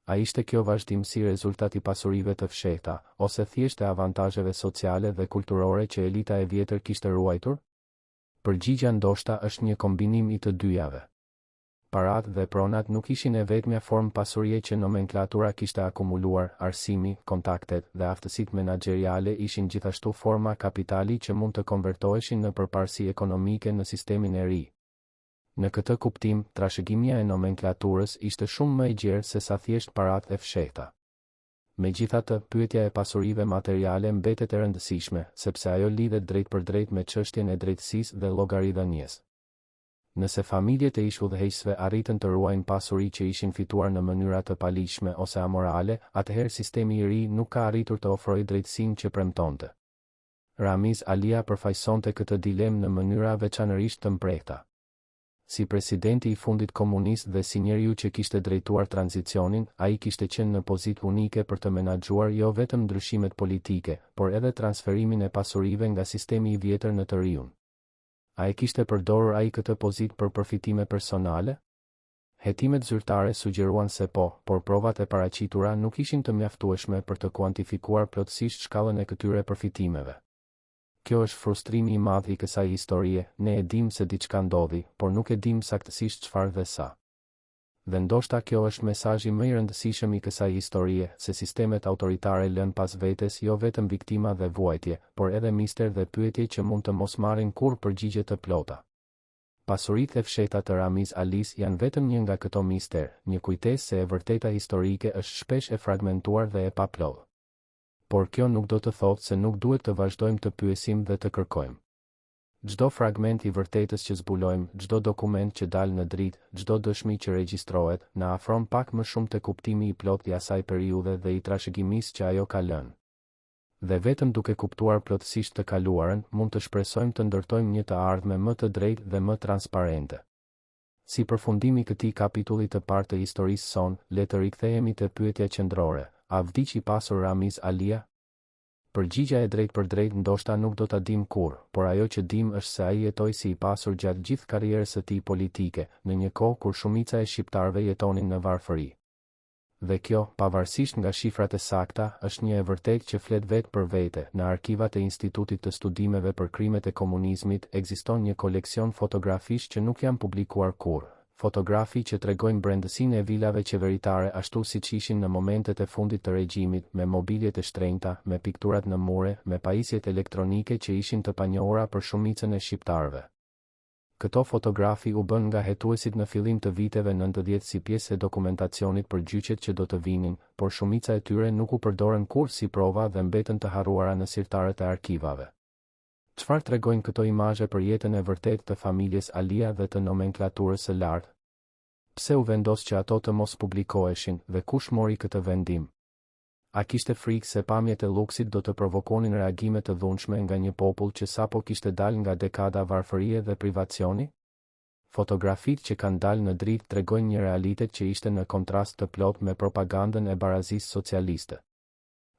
A ishte kjo vazhdimsi rezultat i pasurive të fshehta, ose thjesht e avantazheve sociale dhe kulturore që elita e vjetër kishte ruajtur? Përgjigjja ndoshta është një kombinim i të dyjave. Paratë dhe pronat nuk ishin e vetmja formë pasurie që nomenklatura kishte akumuluar, arsimi, kontaktet dhe aftësitë menaxheriale ishin gjithashtu forma kapitali që mund të konvertoheshin në përparësi ekonomike në sistemin e ri. Në këtë kuptim, trashëgimia e nomenklaturës ishte shumë më e gjerë se sa thjesht paratë e fshehta. Megjithatë, pyetja e pasurive materiale mbetet e rëndësishme, sepse ajo lidhet drejt për drejt me çështjen e drejtësisë dhe llogaridhënies. Nëse familjet e ish udhëheqësve arritën të ruajnë pasuri që ishin fituar në mënyra të paligjshme ose amorale, atëherë sistemi i ri nuk ka arritur të ofrojë drejtësinë që premtonte. Ramiz Alia përfaqësonte këtë dilemë në mënyra veçanërisht të mprehta. Si presidenti i fundit komunist dhe si njeriu që kishte drejtuar tranzicionin, ai kishte qenë në pozitë unike për të menaxhuar jo vetëm ndryshimet politike, por edhe transferimin e pasurive nga sistemi i vjetër në të riun. A e kishte përdorur ai këtë pozitë për përfitime personale? Hetimet zyrtare sugjeruan se po, por provat e paraqitura nuk ishin të mjaftueshme për të kuantifikuar plotësisht shkallën e këtyre përfitimeve. Kjo është frustrimi i madh i kësaj historie, ne e dim se diçka ndodhi, por nuk e dim saktësisht çfarë dhe sa. Dhe ndoshta kjo është mesazhi më i rëndësishëm i kësaj historie, se sistemet autoritare lën pas vetes jo vetëm viktima dhe vuajtje, por edhe mister dhe pyetje që mund të mos marrin kurrë përgjigje të plota. Pasuritë e fshehta të Ramiz Alis janë vetëm një nga këto mister, një kujtesë se e vërteta historike është shpesh e fragmentuar dhe e paplotë. Por kjo nuk do të thotë se nuk duhet të vazhdojmë të pyesim dhe të kërkojmë. Çdo fragment i vërtetës që zbulojmë, çdo dokument që dal në dritë, çdo dëshmi që regjistrohet, na afron pak më shumë te kuptimi i plotë i asaj periudhe dhe i trashëgimisë që ajo ka lënë. Dhe vetëm duke kuptuar plotësisht të kaluarën, mund të shpresojmë të ndërtojmë një të ardhme më të drejtë dhe më transparente. Si përfundimi këtij kapitulli të parë të historisë son, le të rikthehemi te pyetja qendrore: a vdiq i pasur Ramiz Alia? Përgjigjja e drejtë për drejtë ndoshta nuk do ta dim kurrë, por ajo që dim është se ai jetoi si i pasur gjatë gjithë karrierës së tij politike, në një kohë kur shumica e shqiptarëve jetonin në varfëri. Dhe kjo, pavarësisht nga shifrat e sakta, është një e vërtetë që flet vetë për vete. Në arkivat e Institutit të Studimeve për Krimet e Komunizmit ekziston një koleksion fotografish që nuk janë publikuar kurrë. Fotografi që tregojnë brendësinë e vilave qeveritare ashtu siç ishin në momentet e fundit të regjimit, me mobiljet e shtrenjta, me pikturat në mure, me pajisjet elektronike që ishin të panjohura për shumicën e shqiptarëve. Këto fotografi u bën nga hetuesit në fillim të viteve 90 si pjesë e dokumentacionit për gjyqet që do të vinin, por shumica e tyre nuk u përdorën kurrë si prova dhe mbetën të harruara në sirtarët e arkivave. Çfarë tregojnë këto imazhe për jetën e vërtetë të familjes Alia dhe të nomenklaturës së lartë? Pse u vendos që ato të mos publikoheshin dhe kush mori këtë vendim? A kishte frikë se pamjet e luksit do të provokonin reagime të dhunshme nga një popull që sapo kishte dalë nga dekada varfërie dhe privacioni? Fotografitë që kanë dalë në dritë tregojnë një realitet që ishte në kontrast të plot me propagandën e barazisë socialiste.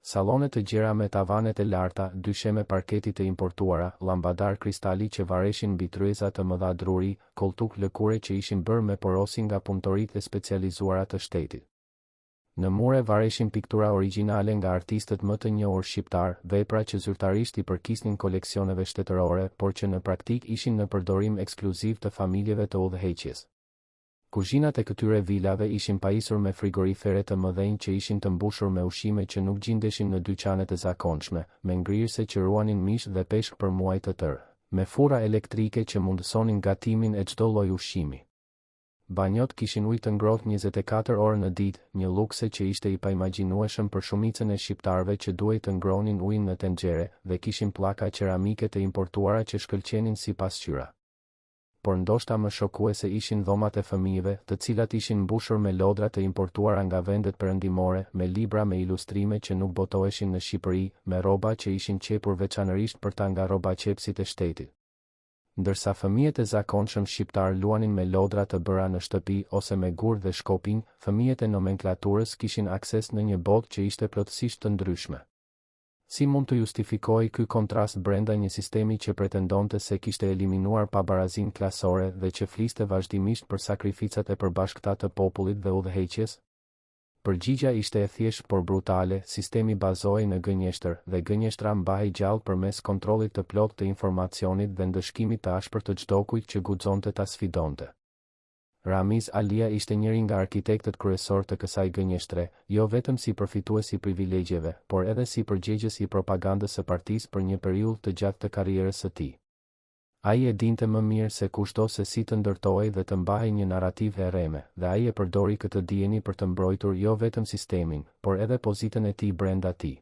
Sallone të gjera me tavanet e larta, dysheme parketi të importuara, llambadar kristali që vareshin mbi tryeza të mëdha druri, koltuk lëkure që ishin bërë me porosin nga punëtoritë e specializuara të shtetit. Në mure vareshin piktura origjinale nga artistët më të njohur shqiptar, vepra që zyrtarisht I përkisnin koleksioneve shtetërore, por që në praktik ishin në përdorim ekskluziv të familjeve të udhëheqjes. Kuzhinat e këtyre vilave ishin pajisur me frigorifere të mëdhenj që ishin të mbushur me ushqime që nuk gjindeshin në dyqanet e zakonshme, me ngrirëse që ruanin mish dhe peshk për muaj të tërë, me fura elektrike që mundësonin gatimin e çdo lloj ushqimi. Banjot kishin ujë të ngrohtë 24 orë në ditë, një lukse që ishte I paimagjinueshëm për shumicën e shqiptarëve që duhej të ngrohnin ujin në tenxhere, dhe kishin pllaka qeramike të importuara që shkëlqenin si pasqyra. Por ndoshta më shokuese ishin dhomat e fëmijëve, të cilat ishin mbushur me lodra të importuara nga vendet perëndimore, me libra me ilustrime që nuk botoheshin në Shqipëri, me rroba që ishin qepur veçanërisht për ta nga rrobaçepësit e shtetit. Ndërsa fëmijët e zakonshëm shqiptar luanin me lodra të bëra në shtëpi ose me gur dhe shkopin, fëmijët e nomenklaturës kishin akses në një botë që ishte plotësisht të ndryshme. Si mund të justifikoj ky kontrast brenda një sistemi që pretendonte se kishte eliminuar pabarazinë klasore dhe që fliste vazhdimisht për sakrificat e përbashkëta të popullit dhe udhëheqjes? Përgjigja ishte e thjeshtë por brutale, sistemi bazohej në gënjeshtër dhe gënjeshtra mbahej gjallë përmes kontrollit të plotë të informacionit dhe ndëshkimit të ashpër të çdo kujt që guxonte ta sfidonte. Ramiz Alia ishte njëri nga arkitektët kryesor të kësaj gënjeshtre, jo vetëm si përfitues I privilegjeve, por edhe si përgjegjës I propagandës së partisë për një periudhë të gjatë të karrierës së tij. Ai e dinte më mirë se kushdo se si të ndërtohej dhe të mbahej një narrativ herreme, dhe ai e përdori këtë dijeni për të mbrojtur jo vetëm sistemin, por edhe pozitën e tij brenda tij.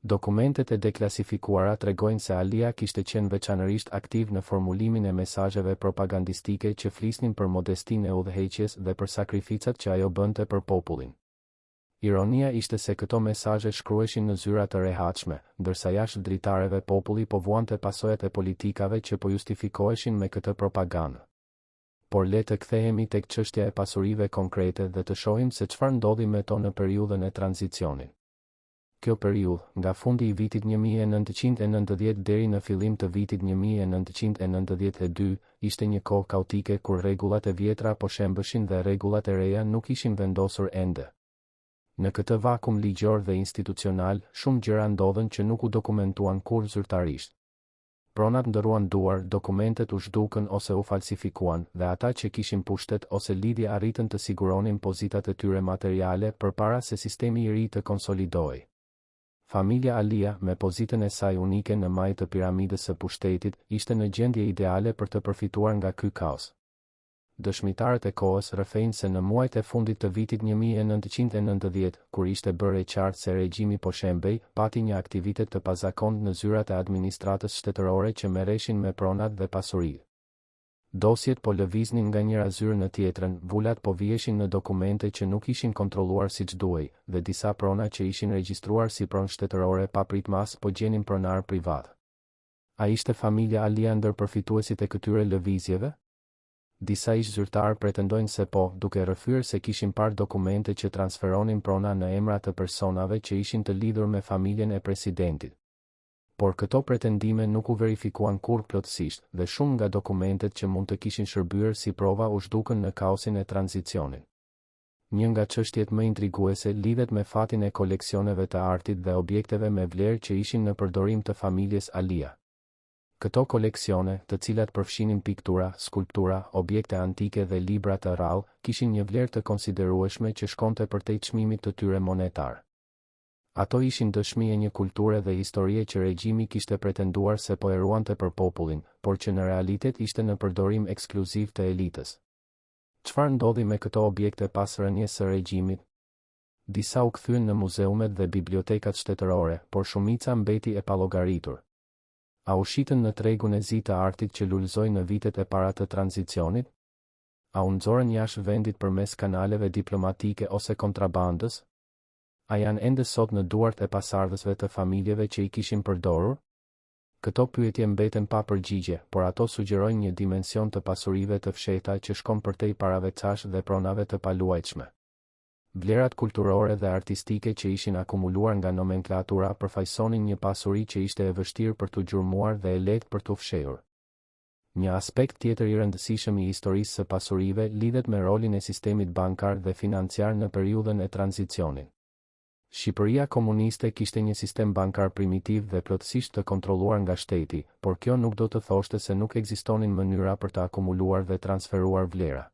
Dokumentet e deklasifikuara tregojnë se Alia kishte qenë veçanërisht aktiv në formulimin e mesazheve propagandistike që flisnin për modestinë e udhëheqjes dhe për sakrificat që ajo bënte për popullin. Ironia ishte se këto mesazhe shkruheshin në zyra të rehatshme, ndërsa jashtë dritareve populli po vuante pasojat e politikave që po justifikoheshin me këtë propagandë. Por le të kthehemi tek çështja e pasurive konkrete dhe të shohim se çfarë ndodhi me to në periudhën e tranzicionit. Kjo periudhë, nga fundi I vitit 1990 deri në fillim të vitit 1992, ishte një kohë kaotike kur rregullat e vjetra po shembeshin dhe rregullat e reja nuk ishin vendosur ende. Në këtë vakum ligjor dhe institucional, shumë gjëra ndodhen që nuk u dokumentuan kurrë zyrtarisht. Pronat ndëruan duar, dokumentet u zhdukën ose u falsifikuan, dhe ata që kishin pushtet ose lidhje arritën të siguronin pozitat e tyre materiale përpara se sistemi I ri të konsolidohej. Familja Alia, me pozitën e saj unike në majë të piramidës së pushtetit, ishte në gjendje ideale për të përfituar nga ky kaos. Dëshmitarët e kohës rrëfejnë se në muajt e fundit të vitit 1990, kur ishte bërë e qartë se regjimi po shembej, pati një aktivitet të pazakontë në zyrat e administratës shtetërore që merreshin me pronat dhe pasuritë. Dosjet po lëviznin nga njëra zyrë në tjetrën, vulat po viheshin në dokumente që nuk ishin kontrolluar siç duhej, dhe disa prona që ishin regjistruar si pronë shtetërore pa pritmas po gjenin pronar privat. A ishte familja Alia ndër përfituesit e këtyre lëvizjeve? Disa ish zyrtarë pretendojnë se po, duke rrëfyer se kishin parë dokumente që transferonin prona në emra të personave që ishin të lidhur me familjen e presidentit. Por këto pretendime nuk u verifikuan kurrë plotësisht, dhe shumë nga dokumentet që mund të kishin shërbyer si prova u zhdukën në kaosin e tranzicionit. Një nga çështjet më intriguese lidhet me fatin e koleksioneve të artit dhe objekteve me vlerë që ishin në përdorim të familjes Alia. Këto koleksione, të cilat përfshinin piktura, skulptura, objekte antike dhe libra të rrallë, kishin një vlerë të konsiderueshme që shkonte përtej çmimit të tyre monetar. Ato ishin dëshmi e një kulture dhe historie që regjimi kishte pretenduar se po e ruante për popullin, por që në realitet ishte në përdorim ekskluziv të elitës. Çfarë ndodhi me këto objekte pas rënies së regjimit? Disa u kthyen në muzeumet dhe bibliotekat shtetërore, por shumica mbeti e pallogaritur. A u shitën në tregun e zi të artit që lulëzoi në vitet e para të tranzicionit? A u nxorën jashtë vendit përmes kanaleve diplomatike ose kontrabandës? A janë ende sot në duart e pasardhësve të familjeve që I kishin përdorur? Këto pyetje mbeten pa përgjigje, por ato sugjerojnë një dimension të pasurive të fshehta që shkon përtej paraveçash dhe pronave të paluajtshme. Vlerat kulturore dhe artistike që ishin akumuluar nga nomenklatura përfaqësonin një pasuri që ishte e vështirë për të gjurmuar dhe e lehtë për të fshehur. Një aspekt tjetër i rëndësishëm i historisë së pasurive lidhet me rolin e sistemit bankar dhe financiar në periudhën e tranzicionit. Shqipëria komuniste kishte një sistem bankar primitiv dhe plotësisht të kontrolluar nga shteti, por kjo nuk do të thoshte se nuk ekzistonin mënyra për të akumuluar dhe transferuar vlera.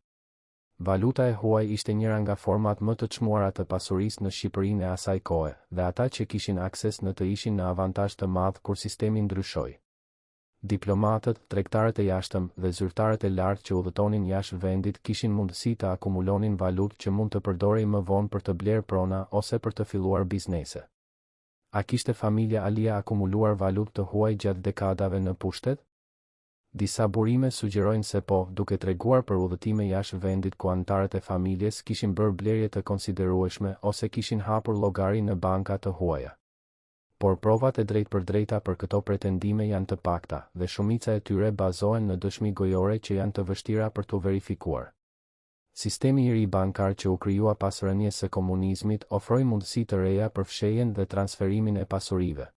Valuta e huaj ishte njëra nga format më të çmuara të pasurisë në Shqipërinë e asaj kohe, dhe ata që kishin akses në të ishin në avantazh të madh kur sistemi ndryshoi. Diplomatët, tregtarët e jashtëm dhe zyrtarët e lartë që udhëtonin jashtë vendit kishin mundësi të akumulonin valutë që mund të përdorej më vonë për të blerë prona ose për të filluar biznese. A kishte familja Alia akumuluar valutë të huaj gjatë dekadave në pushtet? Disa burime sugjerojnë se po, duke treguar për udhëtime jashtë vendit ku anëtarët e familjes kishin bërë blerje të konsiderueshme ose kishin hapur llogari në banka të huaja. Por provat e drejtpërdrejta për këto pretendime janë të pakta dhe shumica e tyre bazohen në dëshmi gojore që janë të vështira për të verifikuar. Sistemi i ri bankar që u krijua pas rënies së komunizmit ofroi mundësi të reja për fshehjen dhe transferimin e pasurive.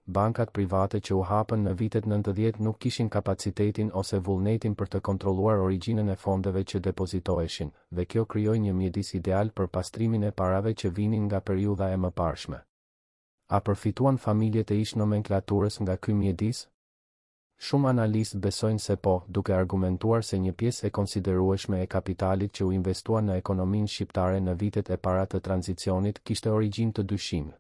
Bankat private që u hapën në vitet 90 nuk kishin kapacitetin ose vullnetin për të kontrolluar origjinën e fondeve që depozitoheshin, dhe kjo krijoi një mjedis ideal për pastrimin e parave që vinin nga periudha e mëparshme. A përfituan familjet e ish nomenklaturës nga ky mjedis? Shumë analistë besojnë se po, duke argumentuar se një pjesë e konsiderueshme e kapitalit që u investua në ekonominë shqiptare në vitet e para të tranzicionit kishte origjinë të dyshim.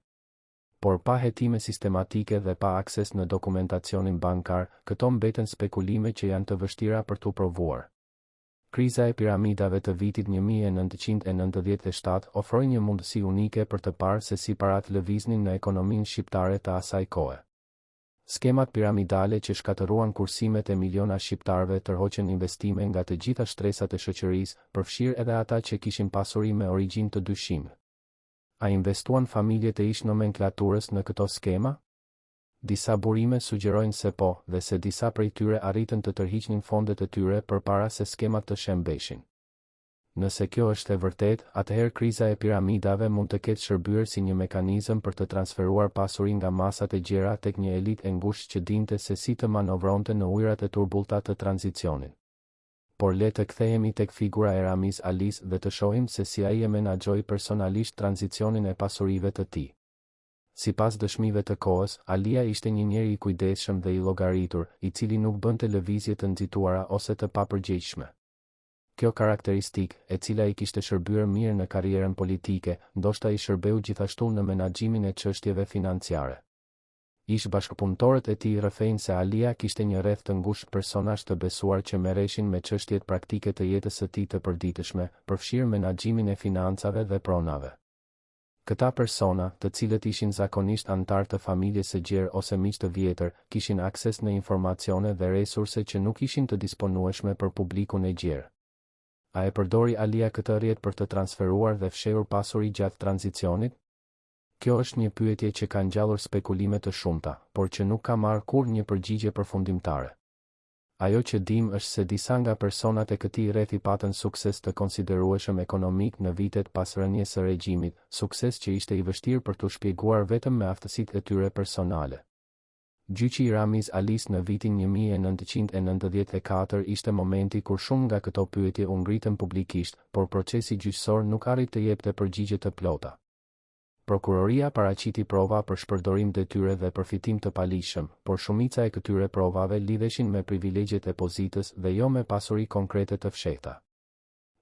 Por pa hetime sistematike dhe pa akses në dokumentacionin bankar, këto mbeten spekulime që janë të vështira për t'u provuar. Kriza e piramidave të vitit 1997 ofroi një mundësi unike për të parë se si parat lëviznin në ekonominë shqiptare të asaj kohe. Skemat piramidale që shkatëruan kursimet e miliona shqiptarëve tërhoqën investime nga të gjitha shtresat e shoqërisë, përfshirë edhe ata që kishin pasuri me origjinë të dyshim. A investuan familjet e ish nomenklaturës në këto skema? Disa burime sugjerojnë se po, dhe se disa prej tyre arritën të tërhiqnin fondet e tyre përpara se skemat të shembeshin. Nëse kjo është e vërtet, atëherë kriza e piramidave mund të ketë shërbyer si një mekanizëm për të transferuar pasuri nga masat e gjera tek një elitë e ngushtë që dinte se si të manovronte në ujërat e turbullta të tranzicionit. Por le të kthehemi tek figura e Ramiz Alis dhe të shohim se si ai e menaxhoi personalisht tranzicionin e pasurive të tij. Sipas dëshmive të kohës, Alia ishte një njeri i kujdesshëm dhe i llogaritur, i cili nuk bënte lëvizje të nxituara ose të papërgjegjshme. Kjo karakteristikë, e cila i kishte shërbyer mirë në karrierën politike, ndoshta i shërbeu gjithashtu në menaxhimin e çështjeve financiare. Ish bashkëpunëtorët e tij rrëfejnë se Alia kishte një rreth të ngushtë personazh të besuar që merreshin me çështjet praktike të jetës së tij të përditshme, përfshirë menaxhimin e financave dhe pronave. Këta persona, të cilët ishin zakonisht anëtar të familjes së gjerë ose miq të vjetër, kishin akses në informacione dhe resurse që nuk ishin të disponueshme për publikun e gjerë. A e përdori Alia këtë rrjet për të transferuar dhe fshehur pasuri gjatë tranzicionit? Kjo është një pyetje që ka ngjallur spekulime të shumta, por që nuk ka marrë kurrë një përgjigje përfundimtare. Ajo që dim është se disa nga personat e këtij rrethi patën sukses të konsiderueshëm ekonomik në vitet pas rënies së regjimit, sukses që ishte i vështirë për t'u shpjeguar vetëm me aftësitë e tyre personale. Gjyqi i Ramiz Alis në vitin 1994 ishte momenti kur shumë nga këto pyetje u ngritën publikisht, por procesi gjyqësor nuk arrit të jepte përgjigje të plota. Prokuroria paraqiti prova për shpërdorim detyre dhe përfitim të palishëm, por shumica e këtyre provave lidheshin me privilegjet e pozitës dhe jo me pasuri konkrete të fshehta.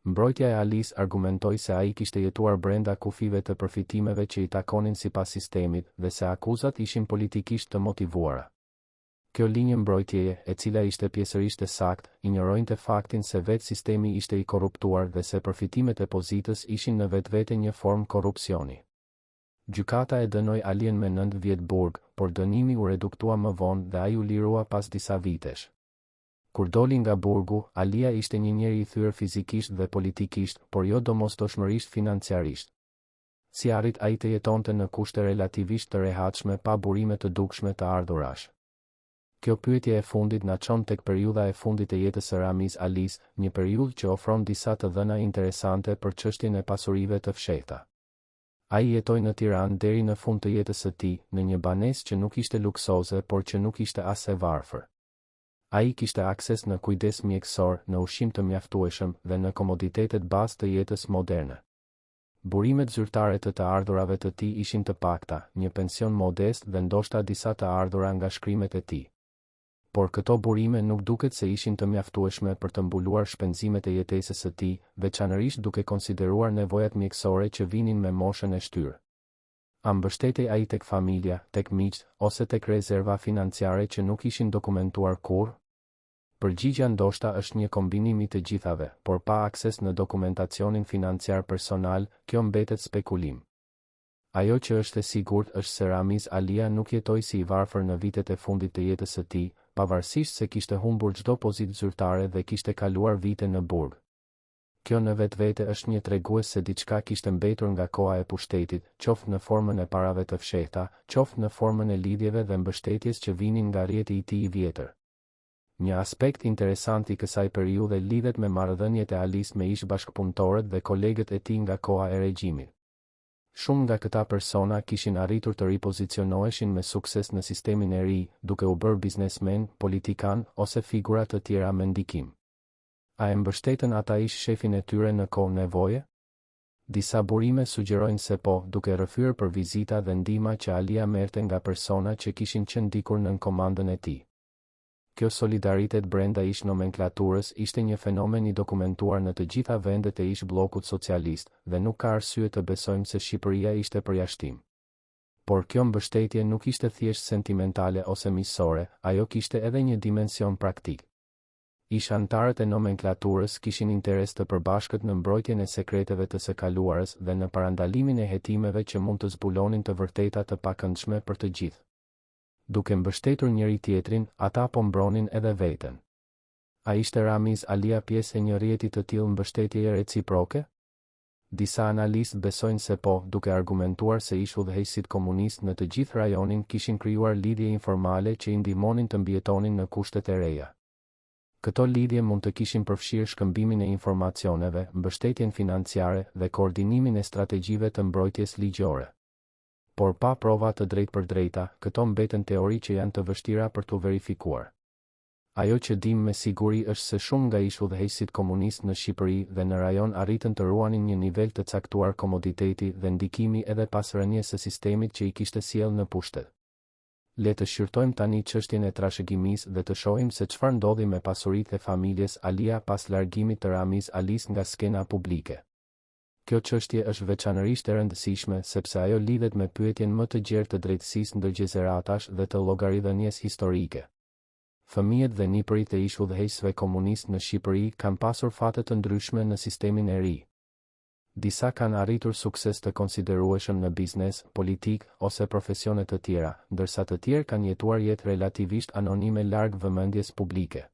Mbrojtja e Alis argumentoi se ai kishte jetuar brenda kufive të përfitimeve që i takonin sipas sistemit dhe se akuzat ishin politikisht të motivuara. Kjo linjë mbrojtjeje, e cila ishte pjesërisht e saktë, injoronte faktin se vetë sistemi ishte i korruptuar dhe se përfitimet e pozitës ishin në vetvete një formë korrupsioni. Gjykata e dënoi Alien me 9 vjet burg, por dënimi u reduktua më vonë dhe ai u lirua pas disa vitesh. Kur doli nga burgu, Alia ishte një njeri i thyer fizikisht dhe politikisht, por jo domosdoshmërisht financiarisht. Si arrit ai të jetonte në kushte relativisht të rehatshme pa burime të dukshme të ardhurash? Kjo pyetje e fundit na çon tek periudha e fundit e jetës së Ramiz Alis, një periudhë që ofron disa të dhëna interesante për çështjen e pasurive të fshehta. Ai jetoi në Tiranë deri në fund të jetës së tij, në një banesë që nuk ishte luksoze, por që nuk ishte as e varfër. Ai kishte akses në kujdes mjekësor, në ushqim të mjaftueshëm dhe në komoditetet bazë të jetës moderne. Burimet zyrtare të ardhurave të tij ishin të pakta, një pension modest dhe ndoshta disa të ardhura nga shkrimet e tij. Por këto burime nuk duket se ishin të mjaftueshme për të mbuluar shpenzimet e jetesës së tij, veçanërisht duke konsideruar nevojat mjekësore që vinin me moshën e shtyrë. A mbështetej ai tek familja, tek miqt, ose tek rezerva financiare që nuk ishin dokumentuar kurrë? Përgjigjja ndoshta është një kombinim i të gjithave, por pa akses në dokumentacionin financiar personal, kjo mbetet spekulim. Ajo që është e sigurt është se Ramiz Alia nuk jetoi si i varfër në vitet e fundit të jetës së tij, pavarësisht se kishte humbur çdo pozitë zyrtare dhe kishte kaluar vite në burg. Kjo në vetvete është një tregues se diçka kishte mbetur nga koha e pushtetit, qoftë në formën e parave të fshehta, qoftë në formën e lidhjeve dhe mbështetjes që vinin nga rrjeti i tij i vjetër. Një aspekt interesant i kësaj periudhe lidhet me marrëdhëniet e Alis me ish bashkëpunëtorët dhe kolegët e tij nga koha e regjimit. Shumë nga këta persona kishin arritur të ripozicionoheshin me sukses në sistemin e ri, duke u bërë biznesmen, politikan ose figura të tjera me ndikim. A e mbështetën ata ish shefin e tyre në kohë nevoje? Disa burime sugjerojnë se po, duke rrëfyer për vizita dhe ndihma që Alia merrte nga persona që kishin qenë dikur nën komandën e tij. Kjo solidaritet brenda ish nomenklaturës ishte një fenomen i dokumentuar në të gjitha vendet e ish bllokut socialist dhe nuk ka arsye të besojmë se Shqipëria ishte përjashtim. Por kjo mbështetje nuk ishte thjesht sentimentale ose miqësore, ajo kishte edhe një dimension praktik. Ish antarët e nomenklaturës kishin interes të përbashkët në mbrojtjen e sekreteve të së kaluarës dhe në parandalimin e hetimeve që mund të zbulonin të vërteta të pakëndshme për të gjithë. Duke mbështetur njëri tjetrin, ata po mbronin edhe veten. A ishte Ramiz Alia pjesë e një rrjeti të tillë mbështetjeje reciproke? Disa analistë besojnë se po, duke argumentuar se ish udhëheqësit komunistë në të gjithë rajonin kishin krijuar lidhje informale që i ndihmonin të mbijetonin në kushtet e reja. Këto lidhje mund të kishin përfshirë shkëmbimin e informacioneve, mbështetjen financiare dhe koordinimin e strategjive të mbrojtjes ligjore. Por pa prova të drejtë për drejta, këto mbeten teori që janë të vështira për të verifikuar. Ajo që dim me siguri është se shumë nga ish udhëheqësit komunistë në Shqipëri dhe në rajon arritën të ruanin një nivel të caktuar komoditeti dhe ndikimi edhe pas rënies së sistemit që i kishte sjellë në pushtet. Le të shqyrtojmë tani çështjen e trashëgimisë dhe të shohim se çfarë ndodhi me pasuritë e familjes Alia pas largimit të Ramiz Alis nga skena publike. Kjo çështje është veçanërisht e rëndësishme sepse ajo lidhet me pyetjen më të gjerë të drejtësisë ndër gjezeratash dhe të llogaridhënies historike. Fëmijët dhe nipërit e ish udhëheqësve komunistë në Shqipëri kanë pasur fate të ndryshme në sistemin e ri. Disa kanë arritur sukses të konsiderueshëm në biznes, politik ose profesione të tjera, ndërsa të tjerë kanë jetuar jetë relativisht anonime larg vëmendjes publike.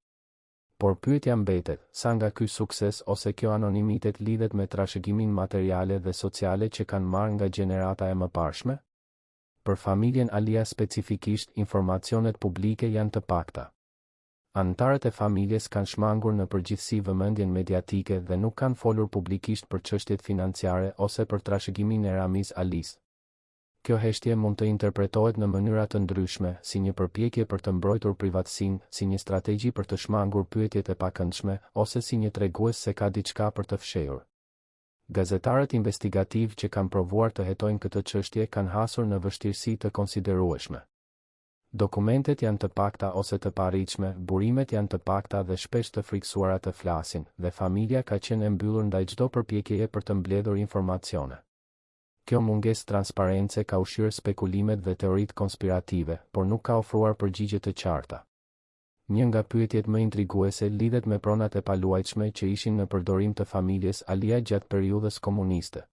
Por pyetja mbetet, sa nga ky sukses ose kjo anonimitet lidhet me trashëgimin materiale dhe sociale që kanë marrë nga gjenerata e mëparshme? Për familjen Alia specifikisht, informacionet publike janë të pakta. Antarët e familjes kanë shmangur në përgjithësi vëmendjen mediatike dhe nuk kanë folur publikisht për çështjet financiare ose për trashëgimin e Ramiz Alis. Kjo heshtje mund të interpretohet në mënyra të ndryshme, si një përpjekje për të mbrojtur privatësinë, si një strategji për të shmangur pyetjet e pakëndshme, ose si një tregues se ka diçka për të fshehur. Gazetarët investigativ që kanë provuar të hetojnë këtë çështje kanë hasur në vështirësi të konsiderueshme. Dokumentet janë të pakta ose të parritshme, burimet janë të pakta dhe shpesh të friksuara të flasin, dhe familja ka qenë e mbyllur ndaj çdo përpjekjeje për të mbledhur informacione. Kjo mungesë transparence ka ushqyer spekulimet dhe teoritë konspirative, por nuk ka ofruar përgjigje të qarta. Një nga pyetjet më intriguese lidhet me pronat e paluajtshme që ishin në përdorim të familjes Alia gjatë periudhës komuniste.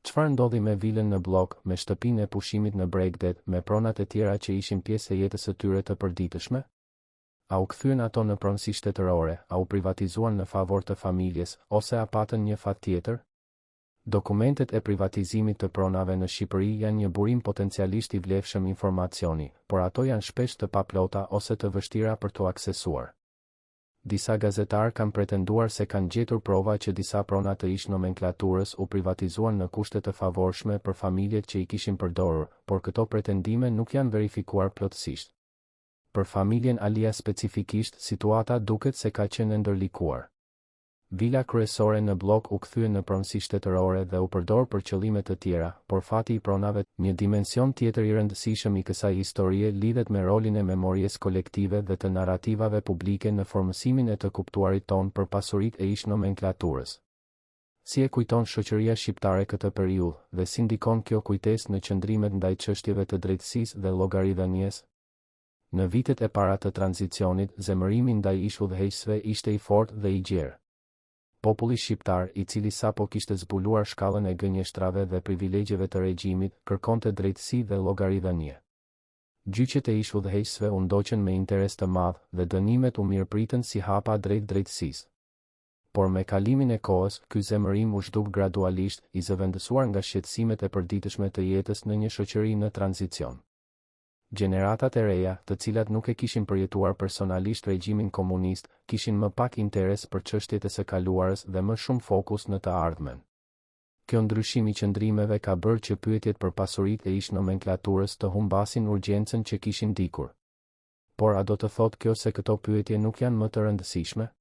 Çfarë ndodhi me vilën në blok, me shtëpinë e pushimit në Bregdet, me pronat e tjera që ishin pjesë e jetës së tyre të përditshme? A u kthyen ato në pronësi shtetërore, a u privatizuan në favor të familjes, ose a patën një fat tjetër? Dokumentet e privatizimit të pronave në Shqipëri janë një burim potencialisht i vlefshëm informacioni, por ato janë shpesh të paplota ose të vështira për të aksesuar. Disa gazetarë kanë pretenduar se kanë gjetur prova që disa prona të ish nomenklaturës u privatizuan në kushte të favorshme për familjet që i kishin përdorur, por këto pretendime nuk janë verifikuar plotësisht. Për familjen Alia specifikisht, situata duket se ka qenë ndërlikuar. Vila kryesore në blok u kthye në pronësi shtetërore dhe u përdor për qëllime të tjera, por fati i pronave, një dimension tjetër i rëndësishëm i kësaj historie lidhet me rolin e memories kolektive dhe të narrativave publike në formësimin e të kuptuarit ton për pasuritë e ish nomenklaturës. Si e kujton shoqëria shqiptare këtë periudhë dhe si ndikon kjo kujtesë në qëndrimet ndaj çështjeve të drejtësisë dhe llogaridhënies? Në vitet e para të tranzicionit, zemërimi ndaj ish udhëheqësve ishte i fortë dhe i gjerë. Populli shqiptar, i cili sapo kishte zbuluar shkallën e gënjeshtrave dhe privilegjeve të regjimit, kërkonte drejtësi dhe llogaridhënie. Gjyqet e ish udhëheqësve u ndoqën me interes të madh dhe dënimet u mirëpritën si hapa drejt drejtësisë. Por me kalimin e kohës, ky zemërim u zhduk gradualisht, i zëvendësuar nga shqetësimet e përditshme të jetës në një shoqëri në tranzicion. Gjeneratat e reja, të cilat nuk e kishin përjetuar personalisht regjimin komunist, kishin më pak interes për çështjet e së kaluarës dhe më shumë fokus në të ardhmen. Kjo ndryshim i qëndrimeve ka bërë që pyetjet për pasuritë e ish nomenklaturës të humbasin urgjencën që kishin ndikur. Por a do të thotë kjo se këto pyetje nuk janë më të rëndësishme?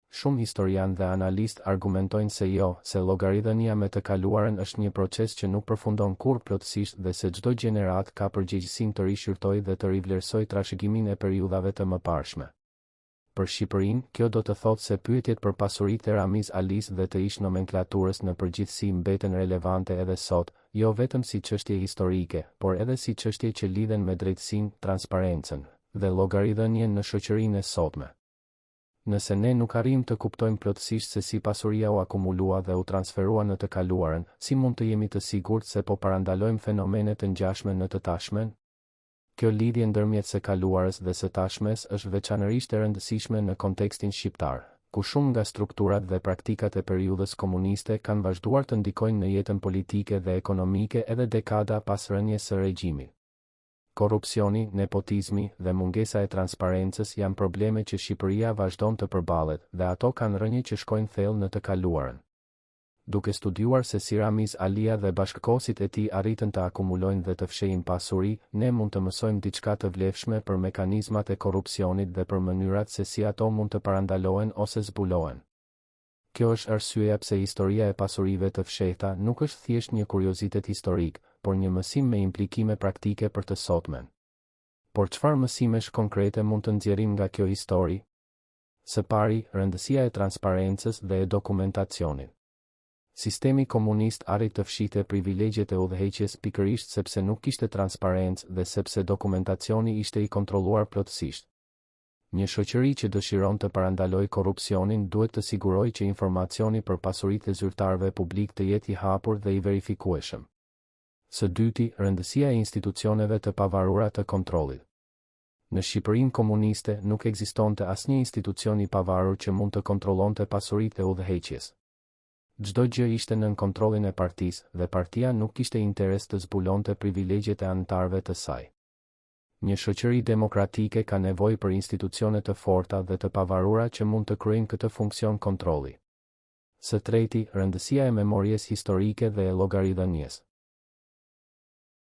Shumë historianë dhe analistë argumentojnë se jo, se llogaridhënia me të kaluarën është një proces që nuk përfundon kurrë plotësisht dhe se çdo gjenerat ka përgjegjësinë të rishqyrtojë dhe të rivlerësojë trashëgiminë e periudhave të mëparshme. Për Shqipërinë, kjo do të thotë se pyetjet për pasuritë e Ramiz Alis dhe të ish nomenklaturës në përgjithësi mbeten relevante edhe sot, jo vetëm si çështje historike, por edhe si çështje që lidhen me drejtësinë, transparencën dhe llogaridhënien në shoqërinë e sotme. Nëse ne nuk arrijmë të kuptojmë plotësisht se si pasuria u akumulua dhe u transferua në të kaluarën, si mund të jemi të sigurt se po parandalojmë fenomene të ngjashme në të tashmen? Kjo lidhje ndërmjet së kaluarës dhe së tashmes është veçanërisht e rëndësishme në kontekstin shqiptar, ku shumë nga strukturat dhe praktikat e periudhës komuniste kanë vazhduar të ndikojnë në jetën politike dhe ekonomike edhe dekada pas rënies së regjimit. Korrupsioni, nepotizmi dhe mungesa e transparencës janë probleme që Shqipëria vazhdon të përballet dhe ato kanë rënje që shkojnë thellë në të kaluarën. Duke studiuar se si Ramiz Alia dhe bashkëkohësit e tij arritën të akumulojnë dhe të fshejnë pasuri, ne mund të mësojmë diçka të vlefshme për mekanizmat e korrupsionit dhe për mënyrat se si ato mund të parandalohen ose zbulohen. Kjo është arsyeja pse historia e pasurive të fshehta nuk është thjesht një kuriozitet historik, por një mësim me implikime praktike për të sotmen. Por çfarë mësimesh konkrete mund të nxjerrim nga kjo histori? Së pari, rëndësia e transparencës dhe e dokumentacionit. Sistemi komunist arrit të fshihte privilegjet e udhëheqjes pikërisht sepse nuk kishte transparencë dhe sepse dokumentacioni ishte i kontrolluar plotësisht. Një shoqëri që dëshiron të parandalojë korrupsionin duhet të sigurojë që informacioni për pasuritë e zyrtarëve publik të jetë i hapur dhe i verifikueshëm. Së dyti, rëndësia e institucioneve të pavarura të kontrollit. Në Shqipërinë komuniste nuk ekzistonte asnjë institucion i pavarur që mund të kontrollonte pasuritë e udhëheqjes. Çdo gjë ishte nën kontrollin e partisë dhe partia nuk kishte interes të zbulonte privilegjet e anëtarëve të saj. Një shoqëri demokratike ka nevojë për institucione të forta dhe të pavarura që mund të kryejnë këtë funksion kontrolli. Së treti, rëndësia e memories historike dhe e llogaridhënies.